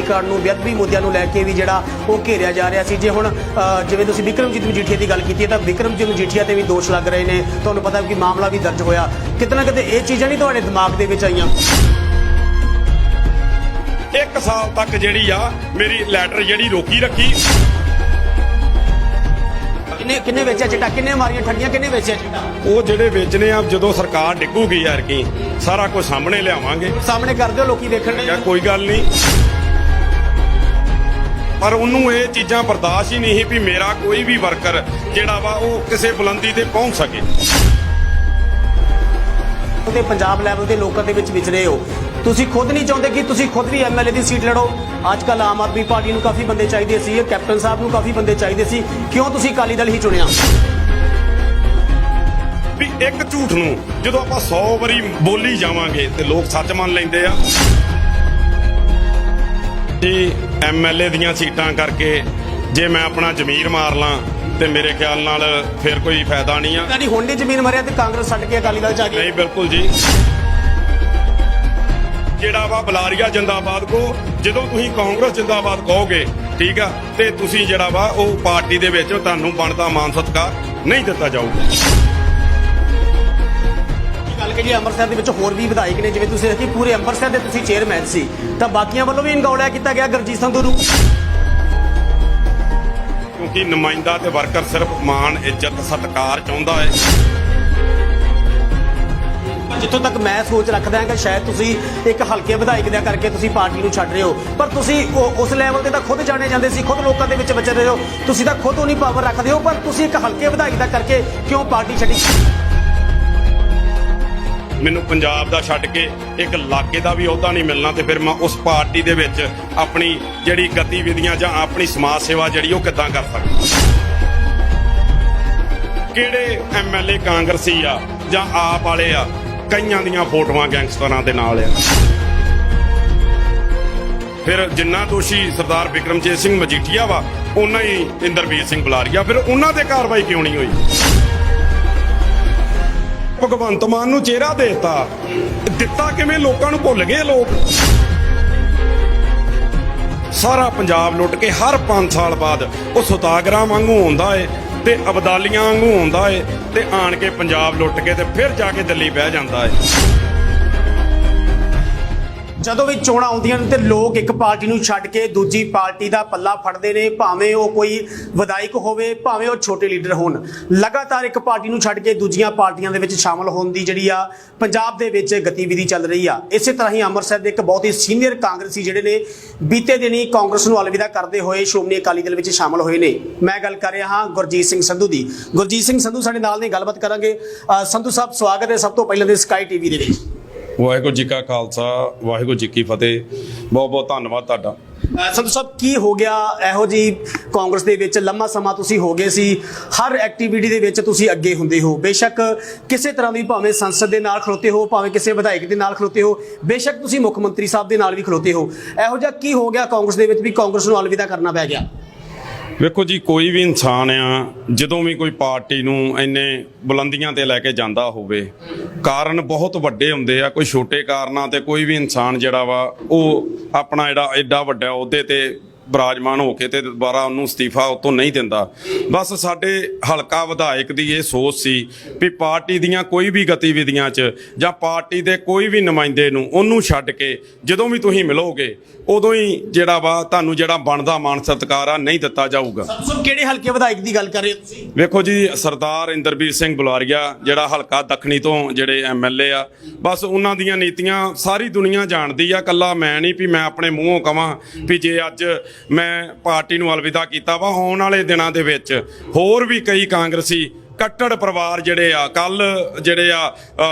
I card ਨੂੰ ਵਿਅਕਤੀ ਮੁੱਦਿਆਂ ਨੂੰ ਲੈ ਕੇ ਵੀ ਜਿਹੜਾ ਉਹ ਘੇਰਿਆ ਜਾ ਰਿਹਾ ਸੀ। ਜੇ ਹੁਣ ਜਿਵੇਂ ਤੁਸੀਂ ਵਿਕਰਮਜੀਤ ਮਜੀਠੀਆ ਦੀ ਗੱਲ ਕੀਤੀ ਹੈ ਤਾਂ ਵਿਕਰਮਜੀਤ ਮਜੀਠੀਆ ਤੇ ਵੀ ਦੋਸ਼ ਲੱਗ ਰਹੇ ਨੇ, ਤੁਹਾਨੂੰ ਪਤਾ ਕਿ ਮਾਮਲਾ ਵੀ ਦਰਜ ਹੋਇਆ। ਕਿਤੇ ਨਾ ਕਿਤੇ ਇਹ ਚੀਜ਼ਾਂ ਨਹੀਂ ਤੁਹਾਡੇ ਦਿਮਾਗ ਦੇ ਵਿੱਚ ਆਈਆਂ? 1 ਸਾਲ ਤੱਕ ਜਿਹੜੀ ਆ ਮੇਰੀ ਲੈਟਰ ਜਿਹੜੀ ਰੋਕੀ ਰੱਖੀ। ਕਿੰਨੇ ਵੇਚਿਆ ਚਿੱਟਾ, ਕਿੰਨੇ ਮਾਰੀਆਂ ਠੱਗੀਆਂ, ਕਿੰਨੇ ਵੇਚਿਆ ਚਿੱਟਾ? ਉਹ ਜਿਹੜੇ ਵੇਚਨੇ ਆ ਜਦੋਂ ਸਰਕਾਰ ਡਿੱਗੂਗੀ ਯਾਰ ਕੀ ਸਾਰਾ ਕੁਝ ਸਾਹਮਣੇ ਲਿਆਵਾਂਗੇ। ਸਾਹਮਣੇ ਕਰ ਦਿਓ, ਲੋਕੀ ਦੇਖਣ ਨੇ। ਕੋਈ ਗੱਲ ਨਹੀਂ, ਪਰ ਉਹਨੂੰ ਇਹ ਚੀਜ਼ਾਂ ਬਰਦਾਸ਼ਤ ਹੀ ਨਹੀਂ ਵੀ ਮੇਰਾ ਕੋਈ ਵੀ ਵਰਕਰ ਜਿਹੜਾ ਵਾ ਉਹ ਕਿਸੇ ਬੁਲੰਦੀ ਤੇ ਪਹੁੰਚ ਸਕੇ। ਤੇ ਪੰਜਾਬ ਲੈਵਲ ਦੇ ਲੋਕਾਂ ਦੇ ਵਿੱਚ ਵਿਚਰੇ ਹੋ, ਤੁਸੀਂ ਖੁਦ ਨਹੀਂ ਚਾਹੁੰਦੇ ਕਿ ਤੁਸੀਂ ਖੁਦ ਵੀ ਐਮਐਲਏ ਦੀ ਸੀਟ ਲੜੋ? ਅੱਜ ਕੱਲ ਆਮ ਆਦਮੀ ਪਾਰਟੀ ਨੂੰ ਕਾਫੀ ਬੰਦੇ ਚਾਹੀਦੇ ਸੀ, ਕੈਪਟਨ ਸਾਹਿਬ ਨੂੰ ਕਾਫੀ ਬੰਦੇ ਚਾਹੀਦੇ ਸੀ, ਕਿਉਂ ਤੁਸੀਂ ਅਕਾਲੀ ਦਲ ਹੀ ਚੁਣਿਆ? ਵੀ ਇੱਕ ਝੂਠ ਨੂੰ ਜਦੋਂ ਆਪਾਂ 100 ਵਾਰੀ ਬੋਲੀ ਜਾਵਾਂਗੇ ਤੇ ਲੋਕ ਸੱਚ ਮੰਨ ਲੈਂਦੇ ਆ। ਜੀ ਐਮਐਲਏ ਦੀਆਂ ਸੀਟਾਂ ਕਰਕੇ ਜੇ ਮੈਂ ਆਪਣਾ ਜ਼ਮੀਰ ਮਾਰ ਲਾਂ ਤੇ ਮੇਰੇ ਖਿਆਲ ਨਾਲ ਫਿਰ ਕੋਈ ਫਾਇਦਾ ਨਹੀਂ ਆ। ਨਹੀਂ, ਹੁਣ ਨਹੀਂ ਜ਼ਮੀਨ ਮਰਿਆ ਤੇ ਕਾਂਗਰਸ ਛੱਡ ਕੇ ਅਕਾਲੀ ਦਲ ਚ ਆ ਗਏ? ਨਹੀਂ, ਬਿਲਕੁਲ ਜੀ। ਜਿਹੜਾ ਵਾ ਬੁਲਾਰੀਆ ਜਿੰਦਾਬਾਦ ਕੋ ਜਦੋਂ ਤੁਸੀਂ ਕਾਂਗਰਸ ਜਿੰਦਾਬਾਦ ਕਹੋਗੇ, ਠੀਕ ਆ, ਤੇ ਤੁਸੀਂ ਜਿਹੜਾ ਵਾ ਉਹ ਪਾਰਟੀ ਦੇ ਵਿੱਚ ਤੁਹਾਨੂੰ ਬਣਦਾ ਮਾਨ ਸਤਿਕਾਰ ਨਹੀਂ ਦਿੱਤਾ ਜਾਊਗਾ। ਗੱਲ ਕਰੀਏ ਅੰਮ੍ਰਿਤਸਰ ਦੇ ਵਿੱਚ ਹੋਰ ਵੀ ਵਿਧਾਇਕ ਨੇ, ਜਿਵੇਂ ਤੁਸੀਂ ਦੇਖੀ ਪੂਰੇ ਅੰਮ੍ਰਿਤਸਰ ਦੇ ਤੁਸੀਂ ਚੇਅਰਮੈਨ ਸੀ, ਤਾਂ ਬਾਕੀਆਂ ਵੱਲੋਂ ਵੀ ਇਨਗੌਲਿਆ ਕੀਤਾ ਗਿਆ ਗੁਰਜੀਤ ਸੰਧੂ ਨੂੰ। ਕਿਉਂਕਿ ਨੁਮਾਇੰਦਾ ਤੇ ਵਰਕਰ ਸਿਰਫ ਮਾਣ, ਇੱਜ਼ਤ, ਸਤਿਕਾਰ ਚਾਹੁੰਦਾ ਹੈ। ਜਿੱਥੋਂ ਤੱਕ ਮੈਂ ਸੋਚ ਰੱਖਦਾ ਹਾਂ ਕਿ ਸ਼ਾਇਦ ਤੁਸੀਂ ਇੱਕ ਹਲਕੇ ਵਿਧਾਇਕ ਦਾ ਕਰਕੇ ਤੁਸੀਂ ਪਾਰਟੀ ਨੂੰ ਛੱਡ ਰਹੇ ਹੋ, ਪਰ ਤੁਸੀਂ ਉਸ ਲੈਵਲ ਤੇ ਤਾਂ ਖੁਦ ਜਾਣੇ ਜਾਂਦੇ ਸੀ, ਖੁਦ ਲੋਕਾਂ ਦੇ ਵਿੱਚ ਵਿਚਰ ਰਹੇ ਹੋ, ਤੁਸੀਂ ਤਾਂ ਖੁਦ ਉਨੀ ਪਾਵਰ ਰੱਖਦੇ ਹੋ, ਪਰ ਤੁਸੀਂ ਇੱਕ ਹਲਕੇ ਵਿਧਾਇਕ ਦਾ ਕਰਕੇ ਕਿਉਂ ਪਾਰਟੀ ਛੱਡੀ? ਮੈਨੂੰ ਪੰਜਾਬ ਦਾ ਛੱਡ ਕੇ ਇੱਕ ਇਲਾਕੇ ਦਾ ਵੀ ਅਹੁਦਾ ਨਹੀਂ ਮਿਲਣਾ ਤੇ ਫਿਰ ਮੈਂ ਉਸ ਪਾਰਟੀ ਦੇ ਵਿੱਚ ਆਪਣੀ ਜਿਹੜੀ ਗਤੀਵਿਧੀਆਂ ਜਾਂ ਆਪਣੀ ਸਮਾਜ ਸੇਵਾ ਜਿਹੜੀ ਉਹ ਕਿੱਦਾਂ ਕਰ ਸਕਦਾ? ਕਿਹੜੇ ਐਮਐਲਏ ਕਾਂਗਰਸੀ ਆ ਜਾਂ ਆਪ ਵਾਲੇ ਆ, ਕਈਆਂ ਦੀਆਂ ਫੋਟੋਆਂ ਗੈਂਗਸਟਰਾਂ ਦੇ ਨਾਲ ਆ। ਫਿਰ ਜਿੰਨਾ ਦੋਸ਼ੀ ਸਰਦਾਰ ਬਿਕਰਮਜੀਤ ਸਿੰਘ ਮਜੀਠੀਆ ਵਾ, ਉਹਨਾਂ ਹੀ ਇੰਦਰਬੀਰ ਸਿੰਘ ਬੁਲਾਰੀਆ, ਫਿਰ ਉਹਨਾਂ ਤੇ ਕਾਰਵਾਈ ਕਿਉਂ ਨਹੀਂ ਹੋਈ? ਭਗਵੰਤ ਮਾਨ ਨੂੰ ਚਿਹਰਾ ਦਿੱਤਾ ਕਿਵੇਂ? ਲੋਕਾਂ ਨੂੰ ਭੁੱਲ ਗਏ ਲੋਕ। ਸਾਰਾ ਪੰਜਾਬ ਲੁੱਟ ਕੇ ਹਰ 5 ਸਾਲ ਬਾਅਦ ਉਹ ਸੁਤਾਗਰਾਂ ਵਾਂਗੂ ਆਉਂਦਾ ਏ ਤੇ ਅਬਦਾਲੀਆਂ ਵਾਂਗੂ ਆਉਂਦਾ ਏ ਤੇ ਆਣ ਕੇ ਪੰਜਾਬ ਲੁੱਟ ਕੇ ਤੇ ਫਿਰ ਜਾ ਕੇ ਦਿੱਲੀ ਬਹਿ ਜਾਂਦਾ ਏ। ਜਦੋਂ ਵੀ ਚੋਣਾਂ ਆਉਂਦੀਆਂ ਨੇ ਤੇ ਲੋਕ ਇੱਕ ਪਾਰਟੀ ਨੂੰ ਛੱਡ ਕੇ ਦੂਜੀ ਪਾਰਟੀ ਦਾ ਪੱਲਾ ਫੜਦੇ ਨੇ, ਭਾਵੇਂ ਉਹ ਕੋਈ ਵਿਧਾਇਕ ਹੋਵੇ, ਭਾਵੇਂ ਉਹ ਛੋਟੇ ਲੀਡਰ ਹੋਣ। ਲਗਾਤਾਰ ਇੱਕ ਪਾਰਟੀ ਨੂੰ ਛੱਡ ਕੇ ਦੂਜੀਆਂ ਪਾਰਟੀਆਂ ਦੇ ਵਿੱਚ ਸ਼ਾਮਲ ਹੋਣ ਦੀ ਜਿਹੜੀ ਆ ਪੰਜਾਬ ਦੇ ਵਿੱਚ ਗਤੀਵਿਧੀ ਚੱਲ ਰਹੀ ਆ। ਇਸੇ ਤਰ੍ਹਾਂ ਹੀ ਅੰਮ੍ਰਿਤਸਰ ਦੇ ਇੱਕ ਬਹੁਤ ਹੀ ਸੀਨੀਅਰ ਕਾਂਗਰਸੀ ਜਿਹੜੇ ਨੇ ਬੀਤੇ ਦਿਨੀ ਕਾਂਗਰਸ ਨੂੰ ਅਲਵਿਦਾ ਕਰਦੇ ਹੋਏ ਸ਼੍ਰੋਮਣੀ ਅਕਾਲੀ ਦਲ ਵਿੱਚ ਸ਼ਾਮਲ ਹੋਏ ਨੇ। ਮੈਂ ਗੱਲ ਕਰ ਰਿਹਾ ਹਾਂ ਗੁਰਜੀਤ ਸਿੰਘ ਸੰਧੂ ਦੀ। ਗੁਰਜੀਤ ਸਿੰਘ ਸੰਧੂ ਸਾਡੇ ਨਾਲ ਨੇ, ਗੱਲਬਾਤ ਕਰਾਂਗੇ। ਸੰਧੂ ਸਾਹਿਬ, ਸਵਾਗਤ ਹੈ ਸਭ ਤੋਂ ਪਹਿਲਾਂ ਦੇ ਸਕਾਈ ਟੀਵੀ ਦੇ ਵਿੱਚ। ਵਾਹਿਗੁਰੂ ਜੀ ਕਾ ਖਾਲਸਾ, ਵਾਹਿਗੁਰੂ ਜੀ ਕੀ ਫਤਿਹ। ਬਹੁਤ ਬਹੁਤ ਧੰਨਵਾਦ ਤੁਹਾਡਾ। ਸੰਧੂ ਸਾਹਿਬ, ਕੀ ਹੋ ਗਿਆ ਇਹੋ ਜੀ ਕਾਂਗਰਸ ਦੇ ਵਿੱਚ? ਲੰਮਾ ਸਮਾਂ ਤੁਸੀਂ ਹੋ ਗਏ ਸੀ, ਹਰ ਐਕਟੀਵਿਟੀ ਦੇ ਵਿੱਚ ਤੁਸੀਂ ਅੱਗੇ ਹੁੰਦੇ ਹੋ, ਬੇਸ਼ੱਕ ਕਿਸੇ ਤਰ੍ਹਾਂ ਵੀ, ਭਾਵੇਂ ਸੰਸਦ ਦੇ ਨਾਲ ਖਲੋਤੇ ਹੋ, ਭਾਵੇਂ ਕਿਸੇ ਵਿਧਾਇਕ ਦੇ ਨਾਲ ਖਲੋਤੇ ਹੋ, ਬੇਸ਼ੱਕ ਤੁਸੀਂ ਮੁੱਖ ਮੰਤਰੀ ਸਾਹਿਬ ਦੇ ਨਾਲ ਵੀ ਖਲੋਤੇ ਹੋ। ਇਹੋ ਜਿਹਾ ਕੀ ਹੋ ਗਿਆ ਕਾਂਗਰਸ ਦੇ ਵਿੱਚ ਵੀ ਕਾਂਗਰਸ ਨੂੰ ਅਲਵਿਦਾ ਕਰਨਾ ਪੈ ਗਿਆ? ਵੇਖੋ ਜੀ, ਕੋਈ ਵੀ ਇਨਸਾਨ ਆ, ਜਦੋਂ ਵੀ ਕੋਈ ਪਾਰਟੀ ਨੂੰ ਇੰਨੇ ਬੁਲੰਦੀਆਂ ਤੇ ਲੈ ਕੇ ਜਾਂਦਾ ਹੋਵੇ, ਕਾਰਨ ਬਹੁਤ ਵੱਡੇ ਹੁੰਦੇ ਆ। ਕੋਈ ਛੋਟੇ ਕਾਰਨਾਂ ਤੇ ਕੋਈ ਵੀ ਇਨਸਾਨ ਜਿਹੜਾ ਵਾ ਉਹ ਆਪਣਾ ਜਿਹੜਾ ਐਡਾ ਵੱਡਾ ਅਹੁਦੇ ਤੇ ਬਰਾਜਮਾਨ ਹੋ ਕੇ ਤੇ ਦੁਬਾਰਾ ਉਹਨੂੰ ਅਸਤੀਫਾ ਉਤੋਂ ਨਹੀਂ ਦਿੰਦਾ। ਬਸ ਸਾਡੇ ਹਲਕਾ ਵਿਧਾਇਕ ਦੀ ਇਹ ਸੋਚ ਸੀ ਵੀ ਪਾਰਟੀ ਦੀਆਂ ਕੋਈ ਵੀ ਗਤੀਵਿਧੀਆਂ 'ਚ ਜਾਂ ਪਾਰਟੀ ਦੇ ਕੋਈ ਵੀ ਨੁਮਾਇੰਦੇ ਨੂੰ ਉਹਨੂੰ ਛੱਡ ਕੇ ਜਦੋਂ ਵੀ ਤੁਸੀਂ ਮਿਲੋਗੇ ਉਦੋਂ ਹੀ ਜਿਹੜਾ ਵਾ ਤੁਹਾਨੂੰ ਜਿਹੜਾ ਬਣਦਾ ਮਾਨ ਸਤਿਕਾਰ ਆ ਨਹੀਂ ਦਿੱਤਾ ਜਾਊਗਾ। ਸਭ ਕਿਹੜੇ ਹਲਕੇ ਵਿਧਾਇਕ ਦੀ ਗੱਲ ਕਰ ਰਹੇ ਹੋ ਤੁਸੀਂ? ਵੇਖੋ ਜੀ, ਸਰਦਾਰ ਇੰਦਰਬੀਰ ਸਿੰਘ ਬੁਲਾਰੀਆ ਜਿਹੜਾ ਹਲਕਾ ਦੱਖਣੀ ਤੋਂ ਜਿਹੜੇ ਐਮਐਲਏ ਆ, ਬਸ ਉਹਨਾਂ ਦੀਆਂ ਨੀਤੀਆਂ ਸਾਰੀ ਦੁਨੀਆ ਜਾਣਦੀ ਆ। ਕੱਲਾ ਮੈਂ ਨਹੀਂ ਵੀ ਮੈਂ ਆਪਣੇ ਮੂੰਹੋਂ ਕਵਾਂ ਵੀ ਜੇ ਅੱਜ ਮੈਂ ਪਾਰਟੀ ਨੂੰ ਅਲਵਿਦਾ ਕੀਤਾ ਵਾ, ਆਉਣ ਵਾਲੇ ਦਿਨਾਂ ਦੇ ਵਿੱਚ ਹੋਰ ਵੀ ਕਈ ਕਾਂਗਰਸੀ ਕੱਟੜ ਪਰਿਵਾਰ ਜਿਹੜੇ ਆ, ਕੱਲ ਜਿਹੜੇ ਆ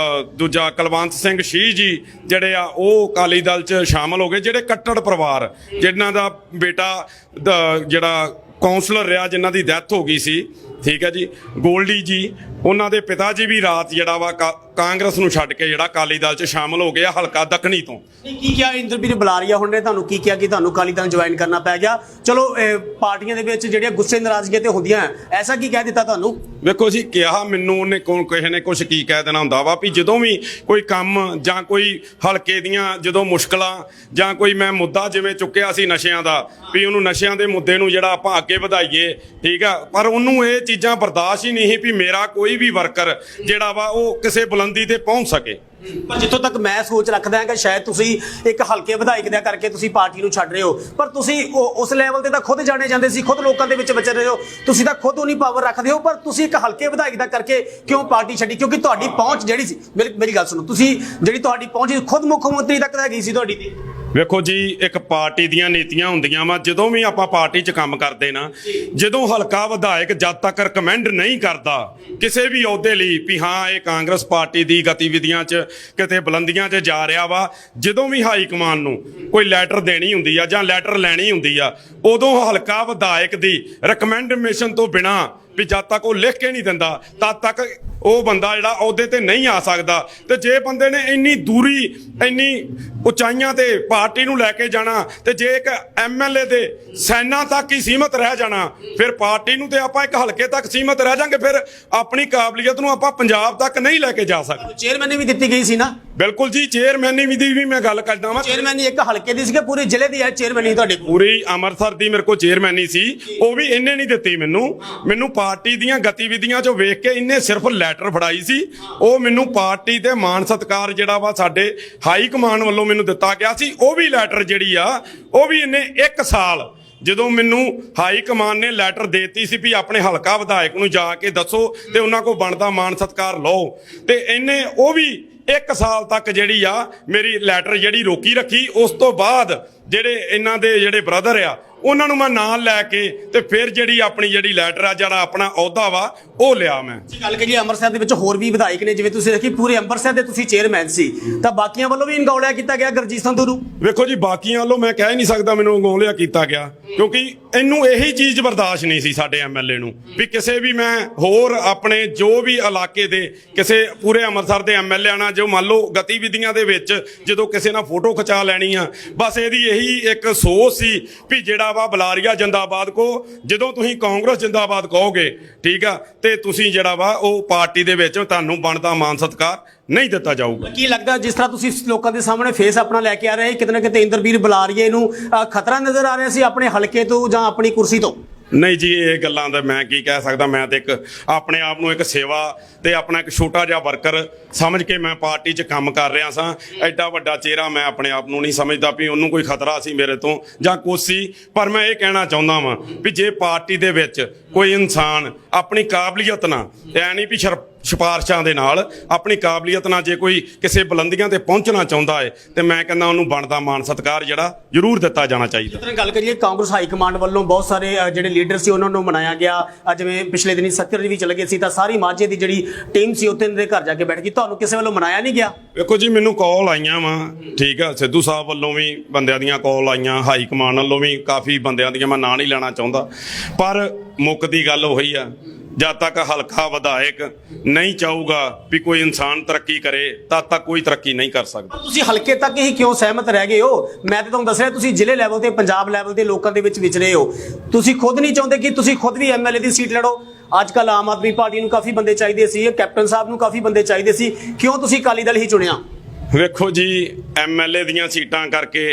ਦੂਜਾ ਕੁਲਵੰਤ ਸਿੰਘ ਸ਼ੀਹ ਜੀ ਜਿਹੜੇ ਆ ਉਹ ਅਕਾਲੀ ਦਲ 'ਚ ਸ਼ਾਮਲ ਹੋ ਗਏ। ਜਿਹੜੇ ਕੱਟੜ ਪਰਿਵਾਰ ਜਿਨ੍ਹਾਂ ਦਾ ਬੇਟਾ ਜਿਹੜਾ ਕਾਉਂਸਲਰ ਰਿਹਾ, ਜਿਨ੍ਹਾਂ ਦੀ ਡੈਥ ਹੋ ਗਈ ਸੀ, ਠੀਕ ਹੈ ਜੀ। ਗੋਲਡੀ ਜੀ ਉਹਨਾਂ ਦੇ ਪਿਤਾ ਜੀ ਵੀ ਰਾਤ ਜਿਹੜਾ ਵਾ ਕਾਂਗਰਸ ਨੂੰ ਛੱਡ ਕੇ ਜਿਹੜਾ ਅਕਾਲੀ ਦਲ 'ਚ ਸ਼ਾਮਲ ਹੋ ਗਏ ਆ, ਹਲਕਾ ਦੱਖਣੀ ਤੋਂ। ਕੀ ਕਿਹਾ ਇੰਦਰਵੀਰ ਬੁਲਾਰੀਆ ਹੁਣ ਨੇ ਤੁਹਾਨੂੰ, ਕੀ ਕਿਹਾ ਕਿ ਤੁਹਾਨੂੰ ਅਕਾਲੀ ਦਲ ਜੁਆਇਨ ਕਰਨਾ ਪੈ ਗਿਆ? ਚਲੋ ਪਾਰਟੀਆਂ ਦੇ ਵਿੱਚ ਜਿਹੜੀਆਂ ਗੁੱਸੇ ਨਾਰਾਜ਼ਗੀਆਂ ਤੇ ਹੁੰਦੀਆਂ, ਐਸਾ ਕੀ ਕਹਿ ਦਿੱਤਾ ਤੁਹਾਨੂੰ? ਵੇਖੋ ਜੀ, ਕਿਹਾ ਮੈਨੂੰ ਉਹਨੇ ਕਿਸੇ ਨੇ ਕੁਝ ਕੀ ਕਹਿ ਦੇਣਾ ਹੁੰਦਾ ਵਾ ਵੀ ਜਦੋਂ ਵੀ ਕੋਈ ਕੰਮ ਜਾਂ ਕੋਈ ਹਲਕੇ ਦੀਆਂ ਜਦੋਂ ਮੁਸ਼ਕਲਾਂ ਜਾਂ ਕੋਈ ਮੈਂ ਮੁੱਦਾ ਜਿਵੇਂ ਚੁੱਕਿਆ ਸੀ ਨਸ਼ਿਆਂ ਦਾ, ਵੀ ਉਹਨੂੰ ਨਸ਼ਿਆਂ ਦੇ ਮੁੱਦੇ ਨੂੰ ਜਿਹੜਾ ਆਪਾਂ ਅੱਗੇ ਵਧਾਈਏ, ਠੀਕ ਆ। ਪਰ ਉਹਨੂੰ ਇਹ ਚੀਜ਼ਾਂ ਬਰਦਾਸ਼ਤ ਹੀ ਨਹੀਂ ਵੀ ਮੇਰਾ ਕੋਈ ਵੀ ਵਰਕਰ ਜਿਹੜਾ ਵਾ ਉਹ ਕਿਸੇ ਬੁਲੰਦੀ ਤੇ ਪਹੁੰਚ ਸਕੇ। ਪਰ ਜਿੱਥੋਂ ਤੱਕ ਮੈਂ ਸੋਚ ਰੱਖਦਾ ਹਾਂ ਕਿ ਸ਼ਾਇਦ ਤੁਸੀਂ ਇੱਕ ਹਲਕੇ ਵਿਧਾਇਕ ਦਾ ਕਰਕੇ ਤੁਸੀਂ ਪਾਰਟੀ ਨੂੰ ਛੱਡ ਰਹੇ ਹੋ, ਪਰ ਤੁਸੀਂ ਉਸ ਲੈਵਲ ਤੇ ਤਾਂ ਖੁਦ ਜਾਣੇ ਜਾਂਦੇ ਸੀ, ਖੁਦ ਲੋਕਾਂ ਦੇ ਵਿੱਚ ਵਿਚਰ ਰਹੇ ਹੋ, ਤੁਸੀਂ ਤਾਂ ਖੁਦ ਉਨੀ ਪਾਵਰ ਰੱਖਦੇ ਹੋ, ਪਰ ਤੁਸੀਂ ਇੱਕ ਹਲਕੇ ਵਿਧਾਇਕ ਦਾ ਕਰਕੇ ਕਿਉਂ ਪਾਰਟੀ ਛੱਡੀ? ਕਿਉਂਕਿ ਤੁਹਾਡੀ ਪਹੁੰਚ ਜਿਹੜੀ ਸੀ, ਮੇਰੀ ਗੱਲ ਸੁਣੋ, ਤੁਸੀਂ ਜਿਹੜੀ ਤੁਹਾਡੀ ਪਹੁੰਚ ਖੁਦ ਮੁੱਖ ਮੰਤਰੀ ਤੱਕ ਹੈਗੀ ਸੀ ਤੁਹਾਡੀ ਦੀ। ਵੇਖੋ ਜੀ, ਇੱਕ ਪਾਰਟੀ ਦੀਆਂ ਨੀਤੀਆਂ ਹੁੰਦੀਆਂ ਵਾ। ਜਦੋਂ ਵੀ ਆਪਾਂ ਪਾਰਟੀ 'ਚ ਕੰਮ ਕਰਦੇ ਨਾ, ਜਦੋਂ ਹਲਕਾ ਵਿਧਾਇਕ ਜਦ ਤੱਕ ਰეკਮੈਂਡ ਨਹੀਂ ਕਰਦਾ ਕਿਸੇ ਵੀ ਅਹੁਦੇ ਲਈ ਵੀ ਹਾਂ ਇਹ ਕਾਂਗਰਸ ਪਾਰਟੀ ਦੀ ਗਤੀਵਿਧੀਆਂ 'ਚ ਕਿਤੇ ਬੁਲੰਦੀਆਂ 'ਚ ਜਾ ਰਿਹਾ ਵਾ, ਜਦੋਂ ਵੀ ਹਾਈ ਕਮਾਨ ਨੂੰ ਕੋਈ ਲੈਟਰ ਦੇਣੀ ਹੁੰਦੀ ਆ ਜਾਂ ਲੈਟਰ ਲੈਣੀ ਹੁੰਦੀ ਆ, ਉਦੋਂ ਹਲਕਾ ਵਿਧਾਇਕ ਦੀ ਰეკਮੈਂਡੇਸ਼ਨ ਤੋਂ ਬਿਨਾਂ ਵੀ ਜਦ ਤੱਕ ਉਹ ਲਿਖ ਕੇ ਨਹੀਂ ਦਿੰਦਾ ਤਦ ਤੱਕ ਉਹ ਬੰਦਾ ਜਿਹੜਾ ਅਹੁਦੇ ਤੇ ਨਹੀਂ ਆ ਸਕਦਾ। ਤੇ ਜੇ ਬੰਦੇ ਨੇ ਇੰਨੀ ਦੂਰੀ, ਇੰਨੀ ਉਚਾਈਆਂ ਤੇ ਪਾਰਟੀ ਨੂੰ ਲੈ ਕੇ ਜਾਣਾ, ਤੇ ਜੇ ਇੱਕ ਐਮਐਲਏ ਦੇ ਸੈਨਾ ਤੱਕ ਹੀ ਸੀਮਤ ਰਹਿ ਜਾਣਾ, ਫਿਰ ਪਾਰਟੀ ਨੂੰ ਤੇ ਆਪਾਂ ਇੱਕ ਹਲਕੇ ਤੱਕ ਸੀਮਤ ਰਹਿ ਜਾਾਂਗੇ, ਫਿਰ ਆਪਣੀ ਕਾਬਲੀਅਤ ਨੂੰ ਆਪਾਂ ਪੰਜਾਬ ਤੱਕ ਨਹੀਂ ਲੈ ਕੇ ਜਾ ਸਕਦੇ। ਚੇਅਰਮੈਨ ਵੀ ਦਿੱਤੀ ਗਈ ਸੀ ਨਾ? ਬਿਲਕੁਲ ਜੀ, ਚੇਅਰਮੈਨੀ ਦੀ ਵੀ ਮੈਂ ਗੱਲ ਕਰਦਾ ਵਾਂ। ਚੇਅਰਮੈਨੀ ਇੱਕ ਹਲਕੇ ਦੀ ਸੀ ਕਿ ਪੂਰੇ ਜ਼ਿਲ੍ਹੇ ਦੀ ਹੈ ਚੇਅਰਮੈਨੀ ਤੁਹਾਡੇ ਕੋਲ? ਪੂਰੀ ਅੰਮ੍ਰਿਤਸਰ ਦੀ ਮੇਰੇ ਕੋਲ ਚੇਅਰਮੈਨੀ ਸੀ, ਉਹ ਵੀ ਇਹਨੇ ਨਹੀਂ ਦਿੱਤੀ ਮੈਨੂੰ ਪਾਰਟੀ ਦੀਆਂ ਗਤੀਵਿਧੀਆਂ 'ਚੋਂ ਵੇਖ ਕੇ ਇਹਨੇ ਸਿਰਫ ਲੈਟਰ ਫੜਾਈ ਸੀ। ਉਹ ਮੈਨੂੰ ਪਾਰਟੀ ਤੇ ਮਾਣ ਸਤਿਕਾਰ ਜਿਹੜਾ ਵਾ ਸਾਡੇ ਹਾਈ ਕਮਾਨ ਵੱਲੋਂ ਮੈਨੂੰ ਦਿੱਤਾ ਗਿਆ ਸੀ, ਉਹ ਵੀ ਲੈਟਰ ਜਿਹੜੀ ਆ ਉਹ ਵੀ ਇਹਨੇ 1 ਸਾਲ, ਜਦੋਂ ਮੈਨੂੰ ਹਾਈ ਕਮਾਨ ਨੇ ਲੈਟਰ ਦੇਤੀ ਸੀ ਵੀ ਆਪਣੇ ਹਲਕਾ ਵਿਧਾਇਕ ਨੂੰ ਜਾ ਕੇ ਦੱਸੋ ਤੇ ਉਹਨਾਂ ਕੋਲ ਬਣਦਾ ਮਾਣ ਸਤਿਕਾਰ ਲਓ, ਤੇ ਇਹਨੇ ਉਹ ਵੀ 1 ਸਾਲ ਤੱਕ ਜਿਹੜੀ ਆ ਮੇਰੀ ਲੈਟਰ ਜਿਹੜੀ ਰੋਕੀ ਰੱਖੀ। ਉਸ ਤੋਂ ਬਾਅਦ ਜਿਹੜੇ ਇਹਨਾਂ ਦੇ ਜਿਹੜੇ ਬ੍ਰਦਰ ਆ ਉਹਨਾਂ ਨੂੰ ਮੈਂ ਨਾਲ ਲੈ ਕੇ ਤੇ ਫਿਰ ਜਿਹੜੀ ਆਪਣੀ ਜਿਹੜੀ ਲੈਟਰ ਆ, ਜਿਹੜਾ ਆਪਣਾ ਅਹੁਦਾ ਵਾ ਉਹ ਲਿਆ। ਮੈਂ ਗੱਲ ਕਰੀਏ ਅੰਮ੍ਰਿਤਸਰ ਦੇ ਵਿੱਚ ਹੋਰ ਵੀ ਵਿਧਾਇਕ ਨੇ, ਜਿਵੇਂ ਤੁਸੀਂ ਦੇਖੀ ਪੂਰੇ ਅੰਮ੍ਰਿਤਸਰ ਦੇ ਤੁਸੀਂ ਚੇਅਰਮੈਨ ਸੀ, ਤਾਂ ਬਾਕੀਆਂ ਵੱਲੋਂ ਵੀ ਇੰਗੌਲਿਆ ਕੀਤਾ ਗਿਆ ਗੁਰਜੀਤ ਸੰਧੂ ਨੂੰ? ਵੇਖੋ ਜੀ, ਬਾਕੀਆਂ ਵੱਲੋਂ ਮੈਂ ਕਹਿ ਨਹੀਂ ਸਕਦਾ ਮੈਨੂੰ ਇੰਗੌਲਿਆ ਕੀਤਾ ਗਿਆ, ਕਿਉਂਕਿ ਇਹਨੂੰ ਇਹੀ ਚੀਜ਼ ਬਰਦਾਸ਼ਤ ਨਹੀਂ ਸੀ ਸਾਡੇ ਐਮਐਲਏ ਨੂੰ ਵੀ ਕਿਸੇ ਵੀ ਮੈਂ ਹੋਰ ਆਪਣੇ ਜੋ ਵੀ ਇਲਾਕੇ ਦੇ ਕਿਸੇ ਪੂਰੇ ਅੰਮ੍ਰਿਤਸਰ ਦੇ ਐਮਐਲਏ ਨਾਲ ਜੋ ਮੰਨ ਲਓ ਗਤੀਵਿਧੀਆਂ ਦੇ ਵਿੱਚ ਜਦੋਂ ਕਿਸੇ ਨਾਲ ਫੋਟੋ ਖਿਚਾ ਲੈਣੀ ਆ, ਬਸ ਇਹਦੀ ਇਹੀ ਇੱਕ ਸੋਚ ਸੀ ਵੀ ਜਿਹੜਾ ਵਾ ਬੁਲਾਰੀਆ ਜਿੰਦਾਬਾਦ ਕੋ, ਜਦੋਂ ਤੁਸੀਂ ਕਾਂਗਰਸ ਜਿੰਦਾਬਾਦ ਕਹੋਗੇ, ਠੀਕ ਆ, ਤੇ ਤੁਸੀਂ ਜਿਹੜਾ ਵਾ ਉਹ ਪਾਰਟੀ ਦੇ ਵਿੱਚ ਤੁਹਾਨੂੰ ਬਣਦਾ ਮਾਨ ਸਤਿਕਾਰ ਨਹੀਂ ਦਿੱਤਾ ਜਾਊਗਾ। ਕੀ ਲੱਗਦਾ ਜਿਸ ਤਰ੍ਹਾਂ ਤੁਸੀਂ ਲੋਕਾਂ ਦੇ ਸਾਹਮਣੇ ਫੇਸ ਆਪਣਾ ਲੈ ਕੇ ਆ ਰਹੇ, ਕਿਤੇ ਨਾ ਕਿਤੇ ਇੰਦਰਵੀਰ ਬੁਲਾਰੀਏ ਨੂੰ ਖਤਰਾ ਨਜ਼ਰ ਆ ਰਿਹਾ ਸੀ ਆਪਣੇ ਹਲਕੇ ਤੋਂ ਜਾਂ ਆਪਣੀ ਕੁਰਸੀ ਤੋਂ? ਨਹੀਂ ਜੀ, ਇਹ ਗੱਲਾਂ ਦਾ ਮੈਂ ਕੀ ਕਹਿ ਸਕਦਾ। ਮੈਂ ਤੇ ਇੱਕ ਆਪਣੇ ਆਪ ਨੂੰ ਇੱਕ ਸੇਵਾ ਤੇ ਆਪਣਾ ਇੱਕ ਛੋਟਾ ਜਿਹਾ ਵਰਕਰ ਸਮਝ ਕੇ ਮੈਂ ਪਾਰਟੀ 'ਚ ਕੰਮ ਕਰ ਰਿਹਾ ਸਾਂ। ਐਡਾ ਵੱਡਾ ਚਿਹਰਾ ਮੈਂ ਆਪਣੇ ਆਪ ਨੂੰ ਨਹੀਂ ਸਮਝਦਾ ਵੀ ਉਹਨੂੰ ਕੋਈ ਖਤਰਾ ਸੀ ਮੇਰੇ ਤੋਂ ਜਾਂ ਕੁਛ ਸੀ। ਪਰ ਮੈਂ ਇਹ ਕਹਿਣਾ ਚਾਹੁੰਦਾ ਵਾਂ ਵੀ ਜੇ ਪਾਰਟੀ ਦੇ ਵਿੱਚ ਕੋਈ ਇਨਸਾਨ ਆਪਣੀ ਕਾਬਲੀਅਤ ਨਾਲ, ਐ ਨਹੀਂ ਵੀ ਸਿਫਾਰਸ਼ਾਂ ਦੇ ਨਾਲ, ਆਪਣੀ ਕਾਬਲੀਅਤ ਨਾਲ ਜੇ ਕੋਈ ਕਿਸੇ ਬੁਲੰਦੀਆਂ ਤੇ ਪਹੁੰਚਣਾ ਚਾਹੁੰਦਾ ਹੈ, ਤੇ ਮੈਂ ਕਹਿੰਦਾ ਉਹਨੂੰ ਬਣਦਾ ਮਾਣ ਸਤਿਕਾਰ ਜਿਹੜਾ ਜ਼ਰੂਰ ਦਿੱਤਾ ਜਾਣਾ ਚਾਹੀਦਾ। ਜਿਸ ਤਰ੍ਹਾਂ ਗੱਲ ਕਰੀਏ ਕਾਂਗਰਸ ਹਾਈ ਕਮਾਂਡ ਵੱਲੋਂ ਬਹੁਤ ਸਾਰੇ ਜਿਹੜੇ ਲੀਡਰ ਸੀ ਉਹਨਾਂ ਨੂੰ ਮਨਾਇਆ ਗਿਆ, ਜਿਵੇਂ ਪਿਛਲੇ ਦਿਨੀ ਸੱਤਰ ਵੀ ਚਲੇ ਗਏ ਸੀ, ਤਾਂ ਸਾਰੀ ਮਾਝੇ ਦੀ ਜਿਹੜੀ ਟੀਮ ਸੀ ਉੱਥੇ ਦੇ ਘਰ ਜਾ ਕੇ ਬੈਠ ਗਈ। ਤੁਹਾਨੂੰ ਕਿਸੇ ਵੱਲੋਂ ਮਨਾਇਆ ਨਹੀਂ ਗਿਆ? ਵੇਖੋ ਜੀ, ਮੈਨੂੰ ਕਾਲ ਆਈਆਂ ਵਾ, ਠੀਕ ਆ, ਸਿੱਧੂ ਸਾਹਿਬ ਵੱਲੋਂ ਵੀ ਬੰਦਿਆਂ ਦੀਆਂ ਕਾਲ ਆਈਆਂ, ਹਾਈ ਕਮਾਂਡ ਵੱਲੋਂ ਵੀ ਕਾਫੀ ਬੰਦਿਆਂ ਦੀਆਂ, ਮੈਂ ਨਾਂ ਨਹੀਂ ਲੈਣਾ ਚਾਹੁੰਦਾ, ਪਰ ਮੁੱਕਦੀ ਗੱਲ ਉਹੀ ਆ, ਜਦ ਤੱਕ ਹਲਕਾ ਵਿਧਾਇਕ ਨਹੀਂ ਚਾਹੂਗਾ ਵੀ ਕੋਈ ਇਨਸਾਨ ਤਰੱਕੀ ਕਰੇ ਤਦ ਤੱਕ ਕੋਈ ਤਰੱਕੀ ਨਹੀਂ ਕਰ ਸਕਦਾ। ਤੁਸੀਂ ਹਲਕੇ ਤੱਕ ਹੀ ਕਿਉਂ ਸਹਿਮਤ ਰਹਿ ਗਏ ਹੋ? ਮੈਂ ਤਾਂ ਤੁਹਾਨੂੰ ਦੱਸ ਰਿਹਾ, ਤੁਸੀਂ ਜ਼ਿਲ੍ਹੇ ਲੈਵਲ ਤੇ ਪੰਜਾਬ ਲੈਵਲ ਤੇ ਲੋਕਾਂ ਦੇ ਵਿੱਚ ਵਿਚਰੇ ਹੋ, ਤੁਸੀਂ ਖੁਦ ਨਹੀਂ ਚਾਹੁੰਦੇ ਕਿ ਤੁਸੀਂ ਖੁਦ ਵੀ ਐਮਐਲਏ ਦੀ ਸੀਟ ਲੜੋ? ਅੱਜ ਕੱਲ ਆਮ ਆਦਮੀ ਪਾਰਟੀ ਨੂੰ ਕਾਫੀ ਬੰਦੇ ਚਾਹੀਦੇ ਸੀ, ਕੈਪਟਨ ਸਾਹਿਬ ਨੂੰ ਕਾਫੀ ਬੰਦੇ ਚਾਹੀਦੇ ਸੀ, ਕਿਉਂ ਤੁਸੀਂ ਅਕਾਲੀ ਦਲ ਹੀ ਚੁਣਿਆ? ਵੇਖੋ ਜੀ, ਐਮਐਲਏ ਦੀਆਂ ਸੀਟਾਂ ਕਰਕੇ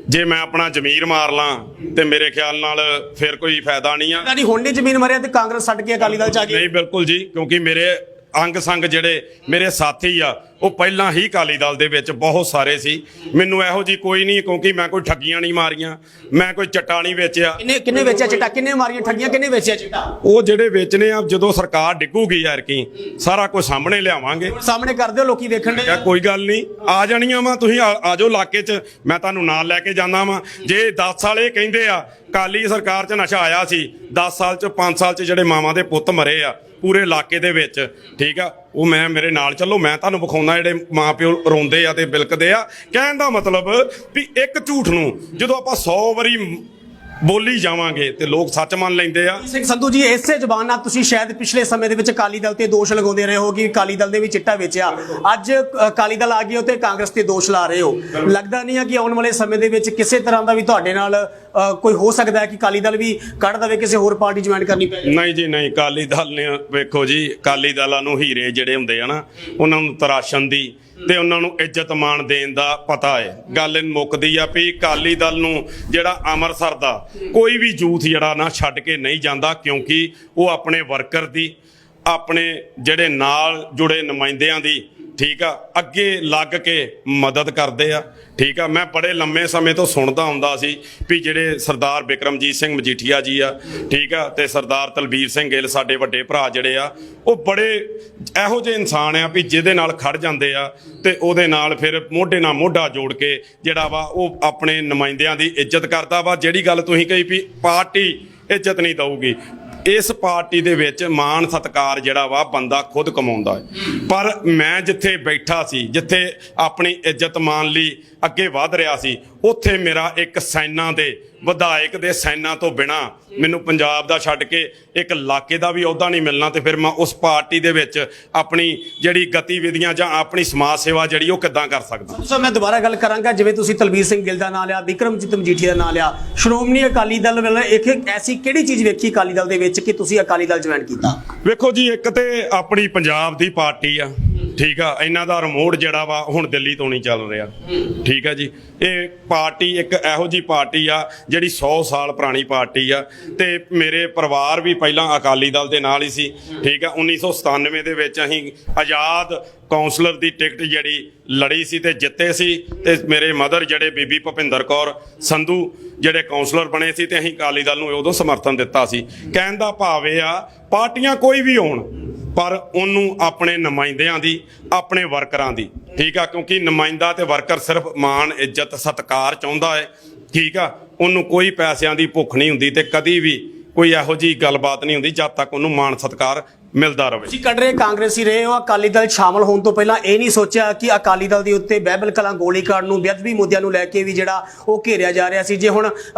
ਜੇ ਮੈਂ ਆਪਣਾ ਜ਼ਮੀਰ ਮਾਰ ਲਾਂ ਤੇ ਮੇਰੇ ਖਿਆਲ ਨਾਲ ਫਿਰ ਕੋਈ ਫਾਇਦਾ ਨਹੀਂ ਆ। ਹੁਣ ਨਹੀਂ ਜ਼ਮੀਨ ਮਾਰਿਆ ਤੇ ਕਾਂਗਰਸ ਛੱਡ ਕੇ ਅਕਾਲੀ ਦਲ ਚ ਆ ਗਏ? ਨਹੀਂ, ਬਿਲਕੁਲ ਜੀ, ਕਿਉਂਕਿ ਮੇਰੇ ਅੰਗ ਸੰਗ ਜਿਹੜੇ ਮੇਰੇ ਸਾਥੀ ਆ ਉਹ ਪਹਿਲਾਂ ਹੀ ਅਕਾਲੀ ਦਲ ਦੇ ਵਿੱਚ ਬਹੁਤ ਸਾਰੇ ਸੀ। ਮੈਨੂੰ ਇਹੋ ਜੀ ਕੋਈ ਨਹੀਂ, ਕਿਉਂਕਿ ਮੈਂ ਕੋਈ ਠੱਗੀਆਂ ਨਹੀਂ ਮਾਰੀਆਂ, ਮੈਂ ਕੋਈ ਚਿੱਟਾ ਨਹੀਂ ਵੇਚਿਆ। ਕਿੰਨੇ ਵੇਚਿਆ ਚਿੱਟਾ? ਕਿੰਨੇ ਮਾਰੀਆਂ ਠੱਗੀਆਂ? ਕਿੰਨੇ ਵੇਚਿਆ ਚਿੱਟਾ? ਉਹ ਜਿਹੜੇ ਵੇਚਨੇ ਆ, ਜਦੋਂ ਸਰਕਾਰ ਡਿੱਗੂਗੀ ਯਾਰ ਕੀ ਸਾਰਾ ਕੁਝ ਸਾਹਮਣੇ ਲਿਆਵਾਂਗੇ। ਸਾਹਮਣੇ ਕਰ ਦਿਓ, ਲੋਕੀ ਵੇਖਣ ਦੇ। ਕੋਈ ਗੱਲ ਨਹੀਂ, ਆ ਜਾਣੀਆਂ ਵਾ, ਤੁਸੀਂ ਆ ਜਾਓ ਇਲਾਕੇ 'ਚ, ਮੈਂ ਤੁਹਾਨੂੰ ਨਾਲ ਲੈ ਕੇ ਜਾਂਦਾ ਵਾਂ। ਜੇ 10 ਸਾਲ ਇਹ ਕਹਿੰਦੇ ਆ ਅਕਾਲੀ ਸਰਕਾਰ 'ਚ ਨਸ਼ਾ ਆਇਆ ਸੀ, 10 ਸਾਲ 'ਚ 5 ਸਾਲ 'ਚ ਜਿਹੜੇ ਮਾਵਾਂ ਦੇ ਪੁੱਤ ਮਰੇ ਆ ਪੂਰੇ ਇਲਾਕੇ ਦੇ ਵਿੱਚ, ਠੀਕ ਆ, ਉਹ ਮੈਂ ਮੇਰੇ ਨਾਲ ਚੱਲੋ, ਮੈਂ ਤੁਹਾਨੂੰ ਵਿਖਾਉਣਾ ਜਿਹੜੇ ਮਾਂ ਪਿਓ ਰੋਂਦੇ ਆ ਤੇ ਬਿਲਕਦੇ ਆ। ਕਹਿਣ ਦਾ ਮਤਲਬ ਵੀ ਇੱਕ ਝੂਠ ਨੂੰ ਜਦੋਂ ਆਪਾਂ 100 ਵਾਰੀ ਬੋਲੀ ਜਾਵਾਂਗੇ ਤੇ ਲੋਕ ਸੱਚ ਮੰਨ ਲੈਂਦੇ ਆ। ਸਿੰਘ ਸੰਧੂ ਜੀ, ਇਸੇ ਜ਼ੁਬਾਨ ਨਾਲ ਤੁਸੀਂ ਸ਼ਾਇਦ ਪਿਛਲੇ ਸਮੇਂ ਦੇ ਵਿੱਚ ਅਕਾਲੀ ਦਲ ਤੇ ਦੋਸ਼ ਲਗਾਉਂਦੇ ਰਹੇ ਹੋ ਕਿ ਅਕਾਲੀ ਦਲ ਦੇ ਵੀ ਚਿੱਟਾ ਵੇਚਿਆ। ਅੱਜ ਅਕਾਲੀ ਦਲ ਆ ਗਈ ਹੋ ਤੇ ਕਾਂਗਰਸ ਤੇ ਦੋਸ਼ ਲਾ ਰਹੇ ਹੋ। ਲੱਗਦਾ ਨਹੀਂ ਹੈ ਕਿ ਆਉਣ ਵਾਲੇ ਸਮੇਂ ਦੇ ਵਿੱਚ ਕਿਸੇ ਤਰ੍ਹਾਂ ਦਾ ਵੀ ਤੁਹਾਡੇ ਨਾਲ ਕੋਈ ਹੋ ਸਕਦਾ ਹੈ ਕਿ ਅਕਾਲੀ ਦਲ ਵੀ ਕੱਢ ਦੇਵੇ, ਕਿਸੇ ਹੋਰ ਪਾਰਟੀ ਜੁਆਇਨ ਕਰਨੀ ਪਏ? ਨਹੀਂ ਜੀ ਨਹੀਂ, ਅਕਾਲੀ ਦਲ ਨੇ ਵੇਖੋ ਜੀ, ਅਕਾਲੀ ਦਲਾਂ ਨੂੰ ਹੀਰੇ ਜਿਹੜੇ ਹੁੰਦੇ ਆ ਨਾ, ਉਹਨਾਂ ਨੂੰ ਤਰਾਸ਼ਣ ਦੀ ਤੇ ਉਹਨਾਂ ਨੂੰ ਇੱਜ਼ਤ ਮਾਣ ਦੇਣ ਦਾ ਪਤਾ ਹੈ। ਗੱਲ ਮੁੱਕਦੀ ਆ ਵੀ ਅਕਾਲੀ ਦਲ ਨੂੰ ਜਿਹੜਾ ਅੰਮ੍ਰਿਤਸਰ ਦਾ ਕੋਈ ਵੀ ਯੂਥ ਜਿਹੜਾ ਨਾ ਛੱਡ ਕੇ ਨਹੀਂ ਜਾਂਦਾ, ਕਿਉਂਕਿ ਉਹ ਆਪਣੇ ਵਰਕਰ ਦੀ, ਆਪਣੇ ਜਿਹੜੇ ਨਾਲ ਜੁੜੇ ਨੁਮਾਇੰਦਿਆਂ ਦੀ, ਠੀਕ ਆ, ਅੱਗੇ ਲੱਗ ਕੇ ਮਦਦ ਕਰਦੇ ਆ। ਠੀਕ ਆ, ਮੈਂ ਬੜੇ ਲੰਮੇ ਸਮੇਂ ਤੋਂ ਸੁਣਦਾ ਹੁੰਦਾ ਸੀ ਵੀ ਜਿਹੜੇ ਸਰਦਾਰ ਬਿਕਰਮਜੀਤ ਸਿੰਘ ਮਜੀਠੀਆ ਜੀ ਆ, ਠੀਕ ਆ, ਤੇ ਸਰਦਾਰ ਤਲਬੀਰ ਸਿੰਘ ਗਿੱਲ ਸਾਡੇ ਵੱਡੇ ਭਰਾ ਜਿਹੜੇ ਆ, ਉਹ ਬੜੇ ਇਹੋ ਜਿਹੇ ਇਨਸਾਨ ਆ ਵੀ ਜਿਹਦੇ ਨਾਲ ਖੜ ਜਾਂਦੇ ਆ ਤੇ ਉਹਦੇ ਨਾਲ ਫਿਰ ਮੋਢੇ ਨਾਲ ਮੋਢਾ ਜੋੜ ਕੇ ਜਿਹੜਾ ਵਾ ਉਹ ਆਪਣੇ ਨੁਮਾਇੰਦਿਆਂ ਦੀ ਇੱਜ਼ਤ ਕਰਦਾ ਵਾ। ਜਿਹੜੀ ਗੱਲ ਤੁਸੀਂ ਕਹੀ ਵੀ ਪਾਰਟੀ ਇੱਜ਼ਤ ਨਹੀਂ ਦਊਗੀ, ਇਸ ਪਾਰਟੀ ਦੇ ਵਿੱਚ ਮਾਣ ਸਤਿਕਾਰ ਜਿਹੜਾ ਵਾ ਬੰਦਾ ਖੁਦ ਕਮਾਉਂਦਾ ਹੈ। ਪਰ ਮੈਂ ਜਿੱਥੇ ਬੈਠਾ ਸੀ, ਜਿੱਥੇ ਆਪਣੀ ਇੱਜ਼ਤ ਮਾਣ ਲਈ ਅੱਗੇ ਵਧ ਰਿਹਾ ਸੀ, ਉੱਥੇ ਮੇਰਾ ਇੱਕ ਸੈਨਾ ਦੇ ਵਿਧਾਇਕ ਦੇ ਸੈਨਾ ਤੋਂ ਬਿਨਾ ਮੈਨੂੰ ਪੰਜਾਬ ਦਾ ਛੱਡ ਕੇ ਇੱਕ ਇਲਾਕੇ ਦਾ ਵੀ ਅਹੁਦਾ ਨਹੀਂ ਮਿਲਣਾ, ਤੇ ਫਿਰ ਮੈਂ ਉਸ ਪਾਰਟੀ ਦੇ ਵਿੱਚ ਆਪਣੀ ਜਿਹੜੀ ਗਤੀਵਿਧੀਆਂ ਜਾਂ ਆਪਣੀ ਸਮਾਜ ਸੇਵਾ ਜਿਹੜੀ ਉਹ ਕਿੱਦਾਂ ਕਰ ਸਕਦਾ। ਸੋ ਮੈਂ ਦੁਬਾਰਾ ਗੱਲ ਕਰਾਂਗਾ, ਜਿਵੇਂ ਤੁਸੀਂ ਤਲਬੀਰ ਸਿੰਘ ਗਿੱਲ ਦਾ ਨਾਂ ਲਿਆ, ਬਿਕਰਮਜੀਤ ਮਜੀਠੀਆ ਦਾ ਨਾਂ ਲਿਆ, ਸ਼੍ਰੋਮਣੀ ਅਕਾਲੀ ਦਲ ਵੱਲੋਂ ਇੱਕ ਐਸੀ ਕਿਹੜੀ ਚੀਜ਼ ਵੇਖੀ ਅਕਾਲੀ ਦਲ ਦੇ ਵਿੱਚ ਕਿ ਤੁਸੀਂ ਅਕਾਲੀ ਦਲ ਜੁਆਇਨ ਕੀਤਾ? ਵੇਖੋ ਜੀ, ਇੱਕ ਤੇ ਆਪਣੀ ਪੰਜਾਬ ਦੀ ਪਾਰਟੀ ਆ, ਠੀਕ ਆ, ਇਹਨਾਂ ਦਾ ਰਿਮੋਟ ਜਿਹੜਾ ਵਾ ਹੁਣ ਦਿੱਲੀ ਤੋਂ ਨਹੀਂ ਚੱਲ ਰਿਹਾ, ਠੀਕ ਆ ਜੀ। ਇਹ ਪਾਰਟੀ ਇੱਕ ਇਹੋ ਜੀ ਪਾਰਟੀ ਆ ਜਿਹੜੀ 100 ਸਾਲ ਪੁਰਾਣੀ ਪਾਰਟੀ ਆ, ਤੇ ਮੇਰੇ ਪਰਿਵਾਰ ਵੀ ਪਹਿਲਾਂ ਅਕਾਲੀ ਦਲ ਦੇ ਨਾਲ ਹੀ ਸੀ, ਠੀਕ ਆ। 1997 ਦੇ ਵਿੱਚ ਅਸੀਂ ਆਜ਼ਾਦ ਕੌਂਸਲਰ ਦੀ ਟਿਕਟ ਜਿਹੜੀ ਲੜੀ ਸੀ ਤੇ ਜਿੱਤੇ ਸੀ, ਤੇ ਮੇਰੇ ਮਦਰ ਜਿਹੜੇ ਬੀਬੀ ਭੁਪਿੰਦਰ ਕੌਰ ਸੰਧੂ ਜਿਹੜੇ ਕੌਂਸਲਰ ਬਣੇ ਸੀ, ਤੇ ਅਸੀਂ ਅਕਾਲੀ ਦਲ ਨੂੰ ਉਦੋਂ ਸਮਰਥਨ ਦਿੱਤਾ ਸੀ। ਕਹਿਣ ਦਾ ਭਾਵ ਇਹ ਆ, ਪਾਰਟੀਆਂ ਕੋਈ ਵੀ ਹੋਣ ਪਰ ਉਹਨੂੰ ਆਪਣੇ ਨੁਮਾਇੰਦਿਆਂ ਦੀ, ਆਪਣੇ ਵਰਕਰਾਂ ਦੀ, ਠੀਕ ਆ, ਕਿਉਂਕਿ ਨੁਮਾਇੰਦਾ ਤੇ ਵਰਕਰ ਸਿਰਫ ਮਾਣ, ਇੱਜ਼ਤ, ਸਤਿਕਾਰ ਚਾਹੁੰਦਾ ਹੈ, ਠੀਕ ਆ। ਉਹਨੂੰ ਕੋਈ ਪੈਸਿਆਂ ਦੀ ਭੁੱਖ ਨਹੀਂ ਹੁੰਦੀ ਤੇ ਕਦੀ ਵੀ ਕੋਈ ਇਹੋ ਜਿਹੀ ਗੱਲਬਾਤ ਨਹੀਂ ਹੁੰਦੀ ਜਦ ਤੱਕ ਉਹਨੂੰ ਮਾਣ ਸਤਿਕਾਰ ਮਿਲਦਾ ਰਹੇ। ਤੁਸੀਂ ਕੱਢ ਰਹੇ ਕਾਂਗਰਸੀ ਰਹੇ ਹੋ, ਅਕਾਲੀ ਦਲ ਸ਼ਾਮਲ ਹੋਣ ਤੋਂ ਪਹਿਲਾਂ ਇਹ ਨਹੀਂ ਸੋਚਿਆ ਕਿ ਅਕਾਲੀ ਦਲ ਦੇ ਉੱਤੇ ਬਹਿਬਲ ਕਲਾਂ ਗੋਲੀਕਾਂਡ ਨੂੰ, ਬੇਅਦਬੀ ਮੁੱਦਿਆਂ ਨੂੰ ਲੈ ਕੇ ਵੀ ਜਿਹੜਾ ਉਹ ਘੇਰਿਆ ਜਾ ਰਿਹਾ ਸੀ? ਜੇ ਹੁਣ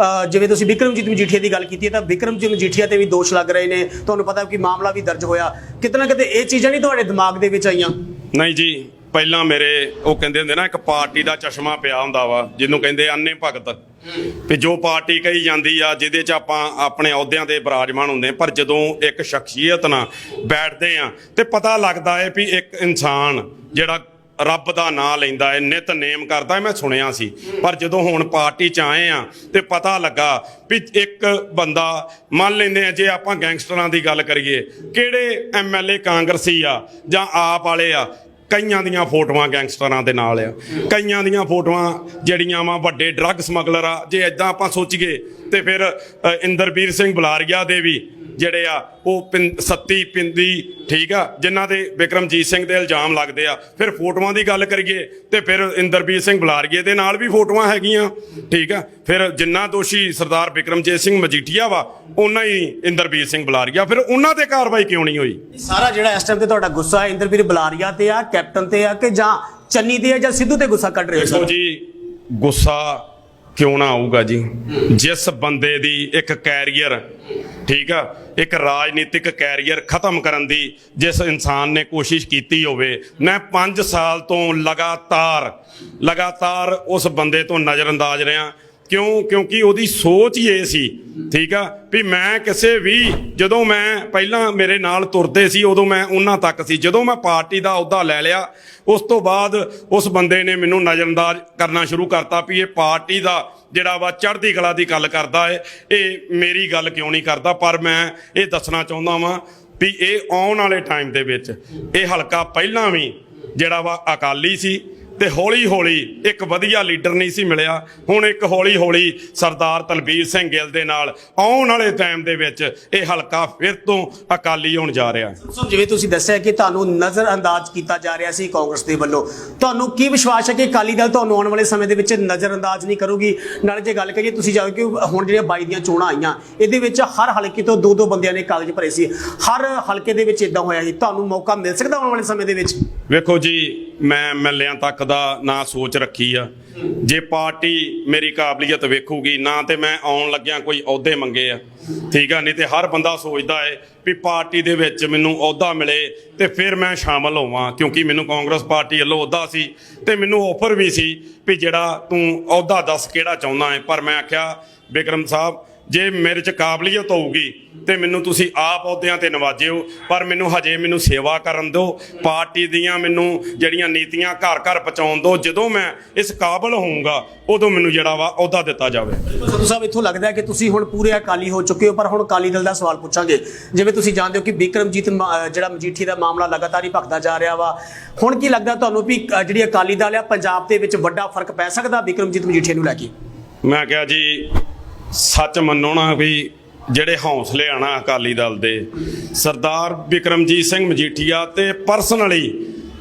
ਜਿਵੇਂ ਤੁਸੀਂ ਬਿਕਰਮਜੀਤ ਮਜੀਠੀਆ ਦੀ ਗੱਲ ਕੀਤੀ ਹੈ, ਤਾਂ ਬਿਕਰਮਜੀਤ ਮਜੀਠੀਆ ਤੇ ਵੀ ਦੋਸ਼ ਲੱਗ ਰਹੇ ਨੇ, ਤੁਹਾਨੂੰ ਪਤਾ ਕਿ ਮਾਮਲਾ ਵੀ ਦਰਜ ਹੋਇਆ। ਕਿਤੇ ਨਾ ਕਿਤੇ ਇਹ ਚੀਜ਼ਾਂ ਨਹੀਂ ਤੁਹਾਡੇ ਦਿਮਾਗ ਦੇ ਵਿੱਚ ਆਈਆਂ? ਨਹੀਂ ਜੀ, ਪਹਿਲਾਂ ਮੇਰੇ ਉਹ ਕਹਿੰਦੇ ਹੁੰਦੇ ਨਾ, ਇੱਕ ਪਾਰਟੀ ਦਾ ਚਸ਼ਮਾ ਪਿਆ ਹੁੰਦਾ ਵਾ, ਜਿਹਨੂੰ ਕਹਿੰਦੇ ਅੰਨੇ ਭਗਤ, ਵੀ ਜੋ ਪਾਰਟੀ ਕਹੀ ਜਾਂਦੀ ਆ, ਜਿਹਦੇ 'ਚ ਆਪਾਂ ਆਪਣੇ ਅਹੁਦਿਆਂ ਤੇ ਬਿਰਾਜਮਾਨ ਹੁੰਦੇ, ਪਰ ਜਦੋਂ ਇੱਕ ਸ਼ਖਸੀਅਤ ਨਾਲ ਬੈਠਦੇ ਆ ਤੇ ਪਤਾ ਲੱਗਦਾ ਹੈ ਵੀ ਇੱਕ ਇਨਸਾਨ ਜਿਹੜਾ ਰੱਬ ਦਾ ਨਾਂ ਲੈਂਦਾ ਹੈ, ਨਿਤਨੇਮ ਕਰਦਾ ਹੈ, ਮੈਂ ਸੁਣਿਆ ਸੀ। ਪਰ ਜਦੋਂ ਹੁਣ ਪਾਰਟੀ 'ਚ ਆਏ ਆ ਤੇ ਪਤਾ ਲੱਗਾ ਵੀ ਇੱਕ ਬੰਦਾ, ਮੰਨ ਲੈਂਦੇ ਆ ਜੇ ਆਪਾਂ ਗੈਂਗਸਟਰਾਂ ਦੀ ਗੱਲ ਕਰੀਏ, ਕਿਹੜੇ MLA ਕਾਂਗਰਸੀ ਆ ਜਾਂ ਆਪ ਵਾਲੇ ਆ, ਕਈਆਂ ਦੀਆਂ ਫੋਟੋਆਂ ਗੈਂਗਸਟਰਾਂ ਦੇ ਨਾਲ ਆ, ਕਈਆਂ ਦੀਆਂ ਫੋਟੋਆਂ ਜਿਹੜੀਆਂ ਵਾ ਵੱਡੇ ਡਰੱਗ ਸਮਗਲਰ ਆ। ਜੇ ਇਦਾਂ ਆਪਾਂ ਸੋਚੀਏ ਤੇ ਫਿਰ ਇੰਦਰਬੀਰ ਸਿੰਘ ਬੁਲਾਰੀਆ ਦੇ ਵੀ ਜਿਹੜੇ ਆ ਉਹ ਸੱਤੀ ਪਿੰਦੀ, ਠੀਕ ਆ, ਜਿਨ੍ਹਾਂ ਦੇ ਬਿਕਰਮਜੀਤ ਸਿੰਘ ਦੇ ਇਲਜ਼ਾਮ ਲੱਗਦੇ ਆ। ਫਿਰ ਫੋਟੋਆਂ ਦੀ ਗੱਲ ਕਰੀਏ ਤੇ ਫਿਰ ਇੰਦਰਬੀਰ ਸਿੰਘ ਬੁਲਾਰੀਏ ਦੇ ਨਾਲ ਵੀ ਫੋਟੋਆਂ ਹੈਗੀਆਂ, ਠੀਕ ਆ। ਫਿਰ ਜਿੰਨਾ ਦੋਸ਼ੀ ਸਰਦਾਰ ਬਿਕਰਮਜੀਤ ਸਿੰਘ ਮਜੀਠੀਆ ਵਾ, ਉਹਨਾਂ ਹੀ ਇੰਦਰਬੀਰ ਸਿੰਘ ਬੁਲਾਰੀਆ, ਫਿਰ ਉਹਨਾਂ ਤੇ ਕਾਰਵਾਈ ਕਿਉਂ ਨਹੀਂ ਹੋਈ? ਸਾਰਾ ਜਿਹੜਾ ਇਸ ਟਾਈਮ ਤੇ ਤੁਹਾਡਾ ਗੁੱਸਾ ਹੈ ਇੰਦਰਬੀਰ ਬੁਲਾਰੀਆ ਤੇ ਆ, ਕੈਪਟਨ ਤੇ ਆ, ਕਿ ਜਾਂ ਚੰਨੀ ਤੇ ਆ, ਜਾਂ ਸਿੱਧੂ ਤੇ ਗੁੱਸਾ ਕੱਢ ਰਹੇ ਹੋ? ਜੀ, ਗੁੱਸਾ ਕਿਉਂ ਨਾ ਆਊਗਾ ਜੀ? ਜਿਸ ਬੰਦੇ ਦੀ ਇੱਕ ਕੈਰੀਅਰ, ਠੀਕ ਆ, ਇੱਕ ਰਾਜਨੀਤਿਕ ਕੈਰੀਅਰ ਖਤਮ ਕਰਨ ਦੀ ਜਿਸ ਇਨਸਾਨ ਨੇ ਕੋਸ਼ਿਸ਼ ਕੀਤੀ ਹੋਵੇ, ਮੈਂ 5 ਸਾਲ ਤੋਂ ਲਗਾਤਾਰ ਉਸ ਬੰਦੇ ਤੋਂ ਨਜ਼ਰਅੰਦਾਜ਼ ਰਿਹਾ। ਕਿਉਂਕਿ ਉਹਦੀ ਸੋਚ ਹੀ ਇਹ ਸੀ, ਠੀਕ ਆ, ਵੀ ਮੈਂ ਕਿਸੇ ਵੀ, ਜਦੋਂ ਮੈਂ ਪਹਿਲਾਂ ਮੇਰੇ ਨਾਲ ਤੁਰਦੇ ਸੀ ਉਦੋਂ ਮੈਂ ਉਹਨਾਂ ਤੱਕ ਸੀ, ਜਦੋਂ ਮੈਂ ਪਾਰਟੀ ਦਾ ਅਹੁਦਾ ਲੈ ਲਿਆ ਉਸ ਤੋਂ ਬਾਅਦ ਉਸ ਬੰਦੇ ਨੇ ਮੈਨੂੰ ਨਜ਼ਰਅੰਦਾਜ਼ ਕਰਨਾ ਸ਼ੁਰੂ ਕਰਤਾ ਵੀ ਇਹ ਪਾਰਟੀ ਦਾ ਜਿਹੜਾ ਵਾ ਚੜ੍ਹਦੀ ਕਲਾ ਦੀ ਗੱਲ ਕਰਦਾ ਹੈ, ਇਹ ਮੇਰੀ ਗੱਲ ਕਿਉਂ ਨਹੀਂ ਕਰਦਾ। ਪਰ ਮੈਂ ਇਹ ਦੱਸਣਾ ਚਾਹੁੰਦਾ ਵਾਂ ਵੀ ਇਹ ਆਉਣ ਵਾਲੇ ਟਾਈਮ ਦੇ ਵਿੱਚ ਇਹ ਹਲਕਾ ਪਹਿਲਾਂ ਵੀ ਜਿਹੜਾ ਵਾ ਅਕਾਲੀ ਸੀ, ਤੇ ਹੌਲੀ ਹੌਲੀ ਇੱਕ ਵਧੀਆ ਲੀਡਰ ਨਹੀਂ ਸੀ ਮਿਲਿਆ। ਹੁਣ ਇੱਕ ਹੌਲੀ ਹੌਲੀ ਸਰਦਾਰ ਤਲਬੀਰ ਸਿੰਘ ਗਿੱਲ ਦੇ ਨਾਲ ਆਉਣ ਵਾਲੇ ਟਾਈਮ ਦੇ ਵਿੱਚ ਇਹ ਹਲਕਾ ਫਿਰ ਤੋਂ ਅਕਾਲੀ ਹੋਣ ਜਾ ਰਿਹਾ। ਸੋ ਜਿਵੇਂ ਤੁਸੀਂ ਦੱਸਿਆ ਕਿ ਤੁਹਾਨੂੰ ਨਜ਼ਰ ਅੰਦਾਜ਼ ਕੀਤਾ ਜਾ ਰਿਹਾ ਸੀ ਕਾਂਗਰਸ ਦੇ ਵੱਲੋਂ, ਤੁਹਾਨੂੰ ਕੀ ਵਿਸ਼ਵਾਸ ਹੈ ਕਿ ਅਕਾਲੀ ਦਲ ਤੁਹਾਨੂੰ ਆਉਣ ਵਾਲੇ ਸਮੇਂ ਦੇ ਵਿੱਚ ਨਜ਼ਰ ਅੰਦਾਜ਼ ਨਹੀਂ ਕਰੂਗੀ? ਨਾਲੇ ਜੇ ਗੱਲ ਕਰੀਏ, ਤੁਸੀਂ ਜਾਓ ਕਿ ਹੁਣ ਜਿਹੜੀਆਂ 22 ਦੀਆਂ ਚੋਣਾਂ ਆਈਆਂ, ਇਹਦੇ ਵਿੱਚ ਹਰ ਹਲਕੇ ਤੋਂ 2-2 ਬੰਦਿਆਂ ਨੇ ਕਾਗਜ਼ ਭਰੇ ਸੀ, ਹਰ ਹਲਕੇ ਦੇ ਵਿੱਚ ਇਦਾਂ ਹੋਇਆ ਸੀ। ਤੁਹਾਨੂੰ ਮੌਕਾ ਮਿਲ ਸਕਦਾ ਆਉਣ ਵਾਲੇ ਸਮੇਂ ਦੇ ਵਿੱਚ? ਵੇਖੋ ਜੀ, ਮੈਂ ਐਮਐਲਏਆਂ ਤੱਕ ਦਾ ਨਾ ਸੋਚ ਰੱਖੀ ਆ। ਜੇ ਪਾਰਟੀ ਮੇਰੀ ਕਾਬਲੀਅਤ ਵੇਖੂਗੀ ਨਾ ਤੇ ਮੈਂ ਆਉਣ ਲੱਗਿਆਂ ਕੋਈ ਅਹੁਦੇ ਮੰਗੇ ਆ, ਠੀਕ ਆ, ਨਹੀਂ ਤੇ ਹਰ ਬੰਦਾ ਸੋਚਦਾ ਹੈ ਵੀ ਪਾਰਟੀ ਦੇ ਵਿੱਚ ਮੈਨੂੰ ਅਹੁਦਾ ਮਿਲੇ ਤੇ ਫਿਰ ਮੈਂ ਸ਼ਾਮਲ ਹੋਵਾਂ, ਕਿਉਂਕਿ ਮੈਨੂੰ ਕਾਂਗਰਸ ਪਾਰਟੀ ਵੱਲੋਂ ਅਹੁਦਾ ਸੀ ਤੇ ਮੈਨੂੰ ਆਫਰ ਵੀ ਸੀ ਵੀ ਜਿਹੜਾ ਤੂੰ ਅਹੁਦਾ ਦੱਸ ਕਿਹੜਾ ਚਾਹੁੰਦਾ ਹੈ। ਪਰ ਮੈਂ ਆਖਿਆ ਬਿਕਰਮ ਸਾਹਿਬ ਜੇ ਮੇਰੇ 'ਚ ਕਾਬਲੀਅਤ ਹੋਊਗੀ ਤੇ ਮੈਨੂੰ ਤੁਸੀਂ ਆਪ ਅਹੁਦਿਆਂ ਤੇ ਨਵਾਜਿਓ, ਪਰ ਮੈਨੂੰ ਹਜੇ ਮੈਨੂੰ ਸੇਵਾ ਕਰਨ ਦਿਓ, ਪਾਰਟੀ ਦੀਆਂ ਮੈਨੂੰ ਜਿਹੜੀਆਂ ਨੀਤੀਆਂ ਘਰ ਘਰ ਪਹੁੰਚਾਉਣ ਦਿਓ। ਜਦੋਂ ਮੈਂ ਇਸ ਕਾਬਲ ਹੋਊਂਗਾ ਉਦੋਂ ਮੈਨੂੰ ਜਿਹੜਾ ਵਾ ਅਹੁਦਾ ਦਿੱਤਾ ਜਾਵੇ। ਸੰਧੂ ਸਾਹਿਬ, ਇੱਥੋਂ ਲੱਗਦਾ ਹੈ ਕਿ ਤੁਸੀਂ ਹੁਣ ਪੂਰੇ ਅਕਾਲੀ ਹੋ ਚੁੱਕੇ ਹੋ, ਪਰ ਹੁਣ ਅਕਾਲੀ ਦਲ ਦਾ ਸਵਾਲ ਪੁੱਛਾਂਗੇ। ਜਿਵੇਂ ਤੁਸੀਂ ਜਾਣਦੇ ਹੋ ਕਿ ਬਿਕਰਮਜੀਤ ਜਿਹੜਾ ਮਜੀਠੀ ਦਾ ਮਾਮਲਾ ਲਗਾਤਾਰ ਹੀ ਭਖਦਾ ਜਾ ਰਿਹਾ ਵਾ, ਹੁਣ ਕੀ ਲੱਗਦਾ ਤੁਹਾਨੂੰ ਵੀ ਜਿਹੜੀ ਅਕਾਲੀ ਦਲ ਆ ਪੰਜਾਬ ਦੇ ਵਿੱਚ ਵੱਡਾ ਫਰਕ ਪੈ ਸਕਦਾ ਬਿਕਰਮਜੀਤ ਮਜੀਠੀ ਨੂੰ ਲੈ ਕੇ? ਮੈਂ ਕਿਹਾ ਜੀ ਸੱਚ ਮੰਨੋ ਨਾ ਵੀ ਜਿਹੜੇ ਹੌਸਲੇ ਆ ਨਾ ਅਕਾਲੀ ਦਲ ਦੇ, ਸਰਦਾਰ ਬਿਕਰਮਜੀਤ ਸਿੰਘ ਮਜੀਠੀਆ ਤੇ ਪਰਸਨਲੀ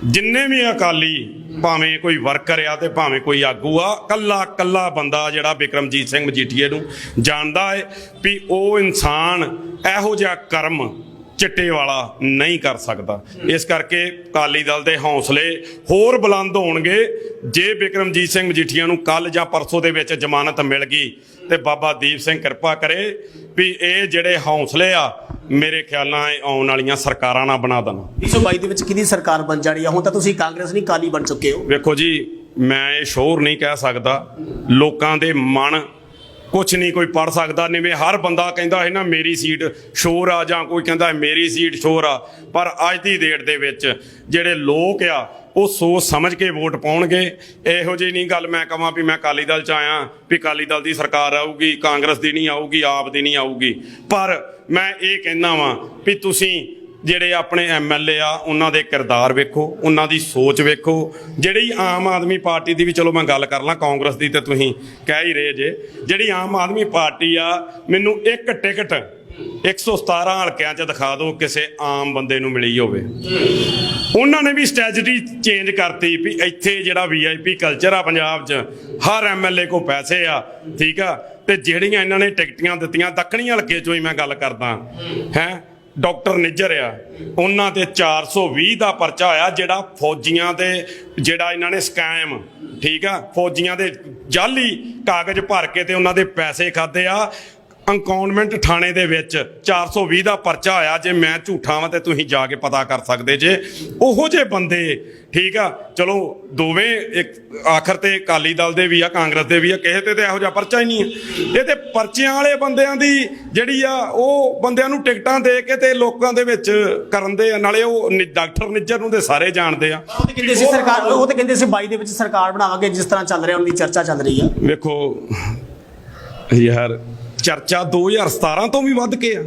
ਜਿੰਨੇ ਵੀ ਅਕਾਲੀ, ਭਾਵੇਂ ਕੋਈ ਵਰਕਰ ਆ ਤੇ ਭਾਵੇਂ ਕੋਈ ਆਗੂ ਆ, ਕੱਲਾ ਕੱਲਾ ਬੰਦਾ ਜਿਹੜਾ ਬਿਕਰਮਜੀਤ ਸਿੰਘ ਮਜੀਠੀਏ ਨੂੰ ਜਾਣਦਾ ਹੈ ਵੀ ਉਹ ਇਨਸਾਨ ਇਹੋ ਜਿਹਾ ਕਰਮ ਚਿੱਟੇ ਵਾਲਾ ਨਹੀਂ ਕਰ ਸਕਦਾ। ਇਸ ਕਰਕੇ ਅਕਾਲੀ ਦਲ ਦੇ ਹੌਸਲੇ ਹੋਰ ਬੁਲੰਦ ਹੋਣਗੇ ਜੇ ਬਿਕਰਮਜੀਤ ਸਿੰਘ ਮਜੀਠੀਆ ਨੂੰ ਕੱਲ ਜਾਂ ਪਰਸੋਂ ਦੇ ਵਿੱਚ ਜ਼ਮਾਨਤ ਮਿਲ ਗਈ ਤੇ ਬਾਬਾ ਦੀਪ ਸਿੰਘ ਕਿਰਪਾ ਕਰੇ ਵੀ ਇਹ ਜਿਹੜੇ ਹੌਸਲੇ ਆ ਮੇਰੇ ਖਿਆਲ ਨਾਲ ਆਉਣ ਵਾਲੀਆਂ ਸਰਕਾਰਾਂ ਨਾਲ ਬਣਾ ਦੇਣ। 2022 ਦੇ ਵਿੱਚ ਕਿਹਦੀ ਸਰਕਾਰ ਬਣ ਜਾਣੀ ਆ? ਹੁਣ ਤਾਂ ਤੁਸੀਂ ਕਾਂਗਰਸ ਨਹੀਂ ਅਕਾਲੀ ਬਣ ਚੁੱਕੇ ਹੋ। ਵੇਖੋ ਜੀ, ਮੈਂ ਇਹ ਸ਼ੋਰ ਨਹੀਂ ਕਹਿ ਸਕਦਾ, ਲੋਕਾਂ ਦੇ ਮਨ ਕੁਛ ਨਹੀਂ ਕੋਈ ਪੜ ਸਕਦਾ। ਜਿਵੇਂ ਹਰ ਬੰਦਾ ਕਹਿੰਦਾ ਹੈ ਨਾ ਮੇਰੀ ਸੀਟ ਸ਼ੋਰ ਆ, ਜਾਂ ਕੋਈ ਕਹਿੰਦਾ ਮੇਰੀ ਸੀਟ ਸ਼ੋਰ ਆ, ਪਰ ਅੱਜ ਦੀ ਡੇਟ ਦੇ ਵਿੱਚ ਜਿਹੜੇ ਲੋਕ ਆ ਉਹ ਸੋਚ ਸਮਝ ਕੇ ਵੋਟ ਪਾਉਣਗੇ। ਇਹੋ ਜਿਹੀ ਨਹੀਂ ਗੱਲ ਮੈਂ ਕਹਾਂ ਵੀ ਮੈਂ ਅਕਾਲੀ ਦਲ 'ਚ ਆਇਆ ਵੀ ਅਕਾਲੀ ਦਲ ਦੀ ਸਰਕਾਰ ਆਊਗੀ, ਕਾਂਗਰਸ ਦੀ ਨਹੀਂ ਆਊਗੀ, ਆਪ ਦੀ ਨਹੀਂ ਆਊਗੀ। ਪਰ ਮੈਂ ਇਹ ਕਹਿੰਦਾ ਵਾਂ ਵੀ ਤੁਸੀਂ ਜਿਹੜੇ ਆਪਣੇ ਐਮਐਲਏ ਆ ਉਹਨਾਂ ਦੇ ਕਿਰਦਾਰ ਵੇਖੋ, ਉਹਨਾਂ ਦੀ ਸੋਚ ਵੇਖੋ। ਜਿਹੜੀ ਆਮ ਆਦਮੀ ਪਾਰਟੀ ਦੀ ਵੀ ਚਲੋ ਮੈਂ ਗੱਲ ਕਰ ਲਾਂ, ਕਾਂਗਰਸ ਦੀ ਤੇ ਤੁਸੀਂ ਕਹਿ ਹੀ ਰਹੇ ਜੇ, ਜਿਹੜੀ ਆਮ ਆਦਮੀ ਪਾਰਟੀ ਆ ਮੈਨੂੰ ਇੱਕ ਟਿਕਟ 117 ਹਲਕਿਆਂ 'ਚ ਦਿਖਾ ਦਿਓ ਕਿਸੇ ਆਮ ਬੰਦੇ ਨੂੰ ਮਿਲੀ ਹੋਵੇ। ਉਹਨਾਂ ਨੇ ਵੀ ਸਟ੍ਰੈਟਜੀ ਚੇਂਜ ਕਰਤੀ ਵੀ ਇੱਥੇ ਜਿਹੜਾ VIP ਕਲਚਰ ਆ ਪੰਜਾਬ 'ਚ, ਹਰ ਐਮਐਲਏ ਕੋਲ ਪੈਸੇ ਆ, ਠੀਕ ਆ, ਤੇ ਜਿਹੜੀਆਂ ਇਹਨਾਂ ਨੇ ਟਿਕਟੀਆਂ ਦਿੱਤੀਆਂ ਦੱਖਣੀ ਹਲਕੇ 'ਚੋਂ ਹੀ ਮੈਂ ਗੱਲ ਕਰਦਾ ਹੈ, ਡਾਕਟਰ ਨਿੱਜਰ ਆ, ਉਹਨਾਂ ਤੇ 420 ਦਾ ਪਰਚਾ ਹੋਇਆ, ਜਿਹੜਾ ਫੌਜੀਆਂ ਦੇ ਜਿਹੜਾ ਇਹਨਾਂ ਨੇ ਸਕੈਮ, ਠੀਕ ਆ, ਫੌਜੀਆਂ ਦੇ ਜਾਲੀ ਕਾਗਜ਼ ਭਰ ਕੇ ਤੇ ਉਹਨਾਂ ਦੇ ਪੈਸੇ ਖਾਦੇ ਆ। ਅੰਕਾਊਂਟਮੈਂਟ ਥਾਣੇ ਦੇ ਵਿੱਚ 420 ਦਾ ਪਰਚਾ ਹੋਇਆ। ਜੇ ਮੈਂ ਝੂਠਾ ਵਾਂ ਤੇ ਤੁਸੀਂ ਜਾ ਕੇ ਪਤਾ ਕਰ ਸਕਦੇ ਜੇ। ਉਹੋ ਜਿਹੇ ਬੰਦੇ, ਠੀਕ ਆ, ਚਲੋ ਦੋਵੇਂ ਇੱਕ ਆਖਰ ਤੇ ਅਕਾਲੀ ਦਲ ਦੇ ਵੀ ਆ, ਕਾਂਗਰਸ ਦੇ ਵੀ ਆ, ਕਿਸੇ ਤੇ ਇਹੋ ਜਿਹਾ ਪਰਚਾ ਹੀ ਨਹੀਂ ਹੈ। ਇਹ ਤੇ ਪਰਚਿਆਂ ਵਾਲੇ ਬੰਦਿਆਂ ਦੀ ਜਿਹੜੀ ਆ ਉਹ ਬੰਦਿਆਂ ਨੂੰ ਟਿਕਟਾਂ ਦੇ ਕੇ ਤੇ ਲੋਕਾਂ ਦੇ ਵਿੱਚ ਕਰਨ ਦੇ, ਨਾਲੇ ਉਹ ਡਾਕਟਰ ਨਿੱਜਰ ਨੂੰ ਤੇ ਸਾਰੇ ਜਾਣਦੇ ਆ। ਉਹ ਤੇ ਕਹਿੰਦੇ ਸੀ ਸਰਕਾਰ, ਉਹ ਤੇ ਕਹਿੰਦੇ ਸੀ 22 ਦੇ ਵਿੱਚ ਸਰਕਾਰ ਬਣਾਵਾਂਗੇ, ਜਿਸ ਤਰ੍ਹਾਂ ਚੱਲ ਰਿਹਾ ਉਹਦੀ ਚਰਚਾ ਚੱਲ ਰਹੀ ਆ। ਵੇਖੋ ਯਾਰ, ਚਰਚਾ 2017 ਤੋਂ ਵੀ ਵੱਧ ਕੇ ਆ।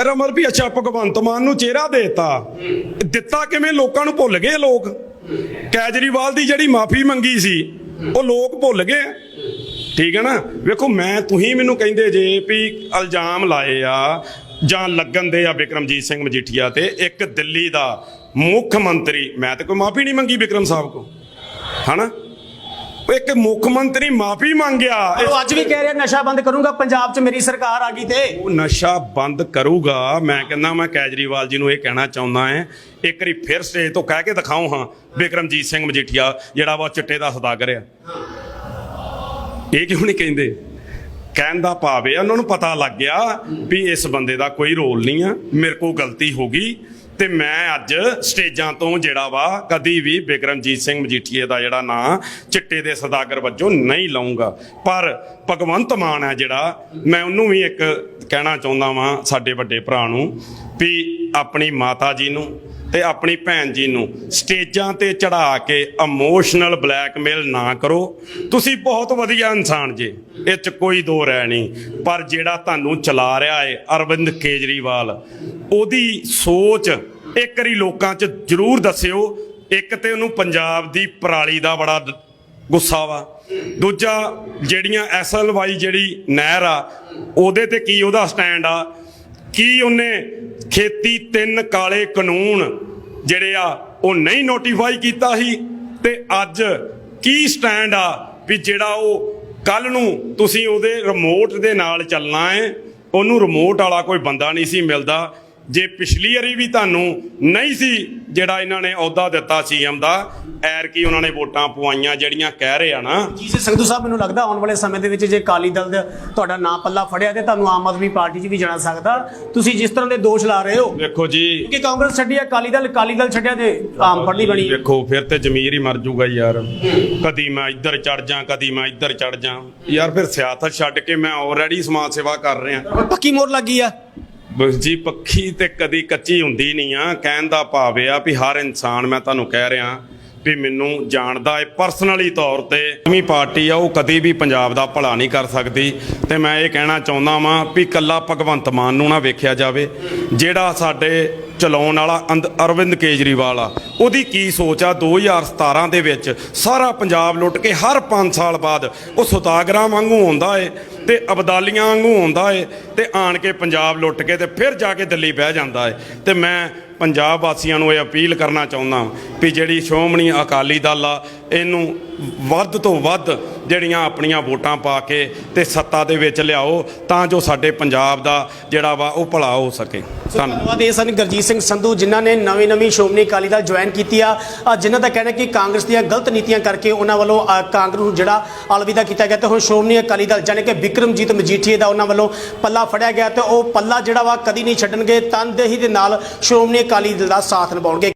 ਰਮਲ ਵੀ ਅੱਛਾ ਭਗਵੰਤ ਮਾਨ ਨੂੰ ਚਿਹਰਾ ਦਿੱਤਾ ਕਿਵੇਂ? ਲੋਕਾਂ ਨੂੰ ਭੁੱਲ ਗਏ ਲੋਕ। ਕੇਜਰੀਵਾਲ ਦੀ ਜਿਹੜੀ ਮਾਫੀ ਮੰਗੀ ਸੀ ਉਹ ਲੋਕ ਭੁੱਲ ਗਏ, ਠੀਕ ਹੈ ਨਾ। ਵੇਖੋ ਤੁਸੀਂ ਮੈਨੂੰ ਕਹਿੰਦੇ ਜੇ ਵੀ ਇਲਜ਼ਾਮ ਲਾਏ ਆ ਜਾਂ ਲੱਗਣ ਦੇ ਆ ਬਿਕਰਮਜੀਤ ਸਿੰਘ ਮਜੀਠੀਆ ਤੇ, ਇੱਕ ਦਿੱਲੀ ਦਾ ਮੁੱਖ ਮੰਤਰੀ, ਮੈਂ ਤਾਂ ਕੋਈ ਮਾਫੀ ਨਹੀਂ ਮੰਗੀ ਬਿਕਰਮ ਸਾਹਿਬ ਕੋ, ਹਨਾ। ਇੱਕ ਮੁੱਖ ਮੰਤਰੀ ਮਾਫੀ ਮੰਗਿਆ, ਉਹ ਅੱਜ ਵੀ ਕਹਿ ਰਿਹਾ ਨਸ਼ਾ ਬੰਦ ਕਰੂੰਗਾ ਪੰਜਾਬ 'ਚ ਮੇਰੀ ਸਰਕਾਰ ਆ ਗਈ ਤੇ। ਉਹ ਨਸ਼ਾ ਬੰਦ ਕਰੂਗਾ। ਮੈਂ ਕਹਿੰਦਾ ਮੈਂ ਕੇਜਰੀਵਾਲ ਜੀ ਨੂੰ ਇਹ ਕਹਿਣਾ ਚਾਹੁੰਦਾ ਹੈ, ਇੱਕ ਵਾਰੀ ਫਿਰ ਸਟੇਜ ਤੋਂ ਕਹਿ ਕੇ ਦਿਖਾਓ ਹਾਂ ਬਿਕਰਮਜੀਤ ਸਿੰਘ ਮਜੀਠੀਆ ਜਿਹੜਾ ਵਾ ਚਿੱਟੇ ਦਾ ਸੌਦਾਗਰ ਆ। ਇਹ ਕਿਉਂ ਨਹੀਂ ਕਹਿੰਦੇ? ਕਹਿਣ ਦਾ ਭਾਵ ਹੈ ਉਹਨਾਂ ਨੂੰ ਪਤਾ ਲੱਗ ਗਿਆ ਵੀ ਇਸ ਬੰਦੇ ਦਾ ਕੋਈ ਰੋਲ ਨਹੀਂ ਆ, ਮੇਰੇ ਕੋਲ ਗਲਤੀ ਹੋ ਗਈ ਤੇ ਮੈਂ ਅੱਜ ਸਟੇਜਾਂ ਤੋਂ ਜਿਹੜਾ ਵਾ ਕਦੀ ਵੀ ਬਿਕਰਮਜੀਤ ਸਿੰਘ ਮਜੀਠੀਏ ਦਾ ਜਿਹੜਾ ਨਾਂ ਚਿੱਟੇ ਦੇ ਸੌਦਾਗਰ ਵਜੋਂ ਨਹੀਂ ਲਾਉਂਗਾ। ਪਰ ਭਗਵੰਤ ਮਾਨ ਹੈ ਜਿਹੜਾ, ਮੈਂ ਉਹਨੂੰ ਵੀ ਇੱਕ ਕਹਿਣਾ ਚਾਹੁੰਦਾ ਵਾਂ, ਸਾਡੇ ਵੱਡੇ ਭਰਾ ਨੂੰ, ਵੀ ਆਪਣੀ ਮਾਤਾ ਜੀ ਨੂੰ ਤੇ ਆਪਣੀ ਭੈਣ ਜੀ ਨੂੰ ਸਟੇਜਾਂ ਤੇ ਚੜਾ ਕੇ ਇਮੋਸ਼ਨਲ ਬਲੈਕਮੇਲ ਨਾ ਕਰੋ। ਤੁਸੀਂ ਬਹੁਤ ਵਧੀਆ ਇਨਸਾਨ ਜੇ, ਇਹ 'ਚ ਕੋਈ ਦੋ ਰਾਏ ਨਹੀਂ, ਪਰ ਜਿਹੜਾ ਤੁਹਾਨੂੰ ਚਲਾ ਰਿਹਾ ਹੈ ਅਰਵਿੰਦ ਕੇਜਰੀਵਾਲ, ਉਹਦੀ ਸੋਚ ਇੱਕ ਵਾਰੀ ਲੋਕਾਂ 'ਚ ਜ਼ਰੂਰ ਦੱਸਿਓ। ਇੱਕ ਤੇ ਉਹਨੂੰ ਪੰਜਾਬ ਦੀ ਪਰਾਲੀ ਦਾ ਬੜਾ ਗੁੱਸਾ ਵਾ, ਦੂਜਾ ਜਿਹੜੀਆਂ SLY ਜਿਹੜੀ ਨਹਿਰ ਆ ਉਹਦੇ ਤੇ ਕੀ ਉਹਦਾ ਸਟੈਂਡ ਆ, ਕੀ ਉਹਨੇ ਖੇਤੀ 3 ਕਾਲੇ ਕਾਨੂੰਨ ਜਿਹੜੇ ਆ ਉਹ ਨਹੀਂ ਨੋਟੀਫਾਈ ਕੀਤਾ ਸੀ, ਤੇ ਅੱਜ ਕੀ ਸਟੈਂਡ ਆ ਵੀ ਜਿਹੜਾ ਉਹ ਕੱਲ ਨੂੰ ਤੁਸੀਂ ਉਹਦੇ ਰਿਮੋਟ ਦੇ ਨਾਲ ਚੱਲਣਾ ਹੈ, ਉਹਨੂੰ ਰਿਮੋਟ ਵਾਲਾ ਕੋਈ ਬੰਦਾ ਨਹੀਂ ਸੀ ਮਿਲਦਾ। ਜੇ ਪਿਛਲੀ ਵਾਰੀ ਵੀ ਤੁਹਾਨੂੰ ਨਹੀਂ ਸੀ ਜਿਹੜਾ ਇਹਨਾਂ ਨੇ ਅਹੁਦਾ ਦਿੱਤਾ ਸੀਐਮ ਦਾ, ਐਰ ਕੀ ਉਹਨਾਂ ਨੇ ਵੋਟਾਂ ਪਵਾਈਆਂ ਜਿਹੜੀਆਂ ਕਹਿ ਰਹੇ ਆ ਨਾ। ਜੀ ਸੰਧੂ ਸਾਹਿਬ, ਮੈਨੂੰ ਲੱਗਦਾ ਆਉਣ ਵਾਲੇ ਸਮੇਂ ਦੇ ਵਿੱਚ ਜੇ ਅਕਾਲੀ ਦਲ ਦਾ ਤੁਹਾਡਾ ਨਾਂ ਪੱਲਾ ਫੜਿਆ ਤੇ ਤੁਹਾਨੂੰ ਆਮ ਆਦਮੀ ਪਾਰਟੀ 'ਚ ਵੀ ਜਾਣਾ ਸਕਦਾ, ਤੁਸੀਂ ਜਿਸ ਤਰ੍ਹਾਂ ਦੇ ਦੋਸ਼ ਲਾ ਰਹੇ ਹੋ। ਵੇਖੋ ਜੀ, ਕਿ ਕਾਂਗਰਸ ਛੱਡੀ, ਅਕਾਲੀ ਦਲ ਛੱਡਿਆ ਤੇ ਆਮ ਫੜਨੀ ਬਣੀ। ਵੇਖੋ ਫਿਰ ਤੇ ਜ਼ਮੀਰ ਹੀ ਮਰ ਜੂਗਾ ਯਾਰ, ਕਦੀ ਮੈਂ ਇੱਧਰ ਚੜ ਜਾ, ਕਦੀ ਮੈਂ ਇੱਧਰ ਚੜ ਜਾ ਯਾਰ, ਫਿਰ ਸਿਆਸਤ ਛੱਡ ਕੇ ਮੈਂ ਆਲਰੇਡੀ ਸਮਾਜ ਸੇਵਾ ਕਰ ਰਿਹਾ। ਪੱਕੀ ਮੋਹਰ ਲੱਗੀ ਆ ਬਸ ਜੀ, ਪੱਖੀ ਤੇ ਕਦੀ ਕੱਚੀ ਹੁੰਦੀ ਨਹੀਂ ਆ। ਕਹਿਣ ਦਾ ਭਾਵ ਇਹ ਆ ਵੀ ਹਰ ਇਨਸਾਨ, ਮੈਂ ਤੁਹਾਨੂੰ ਕਹਿ ਰਿਹਾ ਵੀ ਮੈਨੂੰ ਜਾਣਦਾ ਹੈ ਪਰਸਨਲੀ ਤੌਰ ਤੇ, ਵੀ ਪਾਰਟੀ ਆ ਉਹ ਕਦੀ ਵੀ ਪੰਜਾਬ ਦਾ ਭਲਾ ਨਹੀਂ ਕਰ ਸਕਦੀ। ਤੇ ਮੈਂ ਇਹ ਕਹਿਣਾ ਚਾਹੁੰਦਾ ਵਾਂ ਵੀ ਕੱਲਾ ਭਗਵੰਤ ਮਾਨ ਨੂੰ ਨਾ ਵੇਖਿਆ ਜਾਵੇ, ਜਿਹੜਾ ਸਾਡੇ ਚਲਾਉਣ ਵਾਲਾ ਅਰਵਿੰਦ ਕੇਜਰੀਵਾਲ ਆ, ਉਹਦੀ ਕੀ ਸੋਚ ਆ। 2017 ਦੇ ਵਿੱਚ ਸਾਰਾ ਪੰਜਾਬ ਲੁੱਟ ਕੇ ਹਰ 5 ਸਾਲ ਬਾਅਦ ਉਹ ਸੁਤਾਗਰਾਂ ਵਾਂਗੂ ਆਉਂਦਾ ਏ ਤੇ ਅਬਦਾਲੀਆਂ ਵਾਂਗੂ ਆਉਂਦਾ ਏ ਤੇ ਆਣ ਕੇ ਪੰਜਾਬ ਲੁੱਟ ਕੇ ਤੇ ਫਿਰ ਜਾ ਕੇ ਦਿੱਲੀ ਬਹਿ ਜਾਂਦਾ ਏ। ਤੇ ਮੈਂ ਪੰਜਾਬ ਵਾਸੀਆਂ ਨੂੰ ਇਹ ਅਪੀਲ ਕਰਨਾ ਚਾਹੁੰਦਾ ਵੀ ਜਿਹੜੀ ਸ਼੍ਰੋਮਣੀ ਅਕਾਲੀ ਦਲ ਆ, ਇਹਨੂੰ ਵੱਧ ਤੋਂ ਵੱਧ ਜਿਹੜੀਆਂ ਆਪਣੀਆਂ ਵੋਟਾਂ ਪਾ ਕੇ ਤੇ ਸੱਤਾ ਦੇ ਵਿੱਚ ਲਿਆਓ, ਤਾਂ ਜੋ ਸਾਡੇ ਪੰਜਾਬ ਦਾ ਜਿਹੜਾ ਵਾ ਉਹ ਭਲਾ ਹੋ ਸਕੇ। ਧੰਨਵਾਦ। ਇਹ ਸਨ ਗੁਰਜੀਤ ਸਿੰਘ ਸੰਧੂ, ਜਿਨ੍ਹਾਂ ਨੇ ਨਵੀਂ ਸ਼੍ਰੋਮਣੀ ਅਕਾਲੀ ਦਲ ਜੁਆਇਨ ਕੀਤੀ ਆ, ਜਿਨ੍ਹਾਂ ਦਾ ਕਹਿਣਾ ਕਿ ਕਾਂਗਰਸ ਦੀਆਂ ਗਲਤ ਨੀਤੀਆਂ ਕਰਕੇ ਉਹਨਾਂ ਵੱਲੋਂ ਕਾਂਗਰਸ ਨੂੰ ਜਿਹੜਾ ਅਲਵਿਦਾ ਕੀਤਾ ਗਿਆ ਤੇ ਹੁਣ ਸ਼੍ਰੋਮਣੀ ਅਕਾਲੀ ਦਲ ਜਾਣੀ ਕਿ ਬਿਕਰਮਜੀਤ ਮਜੀਠੀਏ ਦਾ ਉਹਨਾਂ ਵੱਲੋਂ ਪੱਲਾ ਫੜਿਆ ਗਿਆ ਤੇ ਉਹ ਪੱਲਾ ਜਿਹੜਾ ਵਾ ਕਦੀ ਨਹੀਂ ਛੱਡਣਗੇ, ਤਨਦੇਹੀ ਦੇ ਨਾਲ ਸ਼੍ਰੋਮਣੀ ਅਕਾਲੀ ਦਲ ਦਾ ਸਾਥ ਨਿਭਾਉਣਗੇ।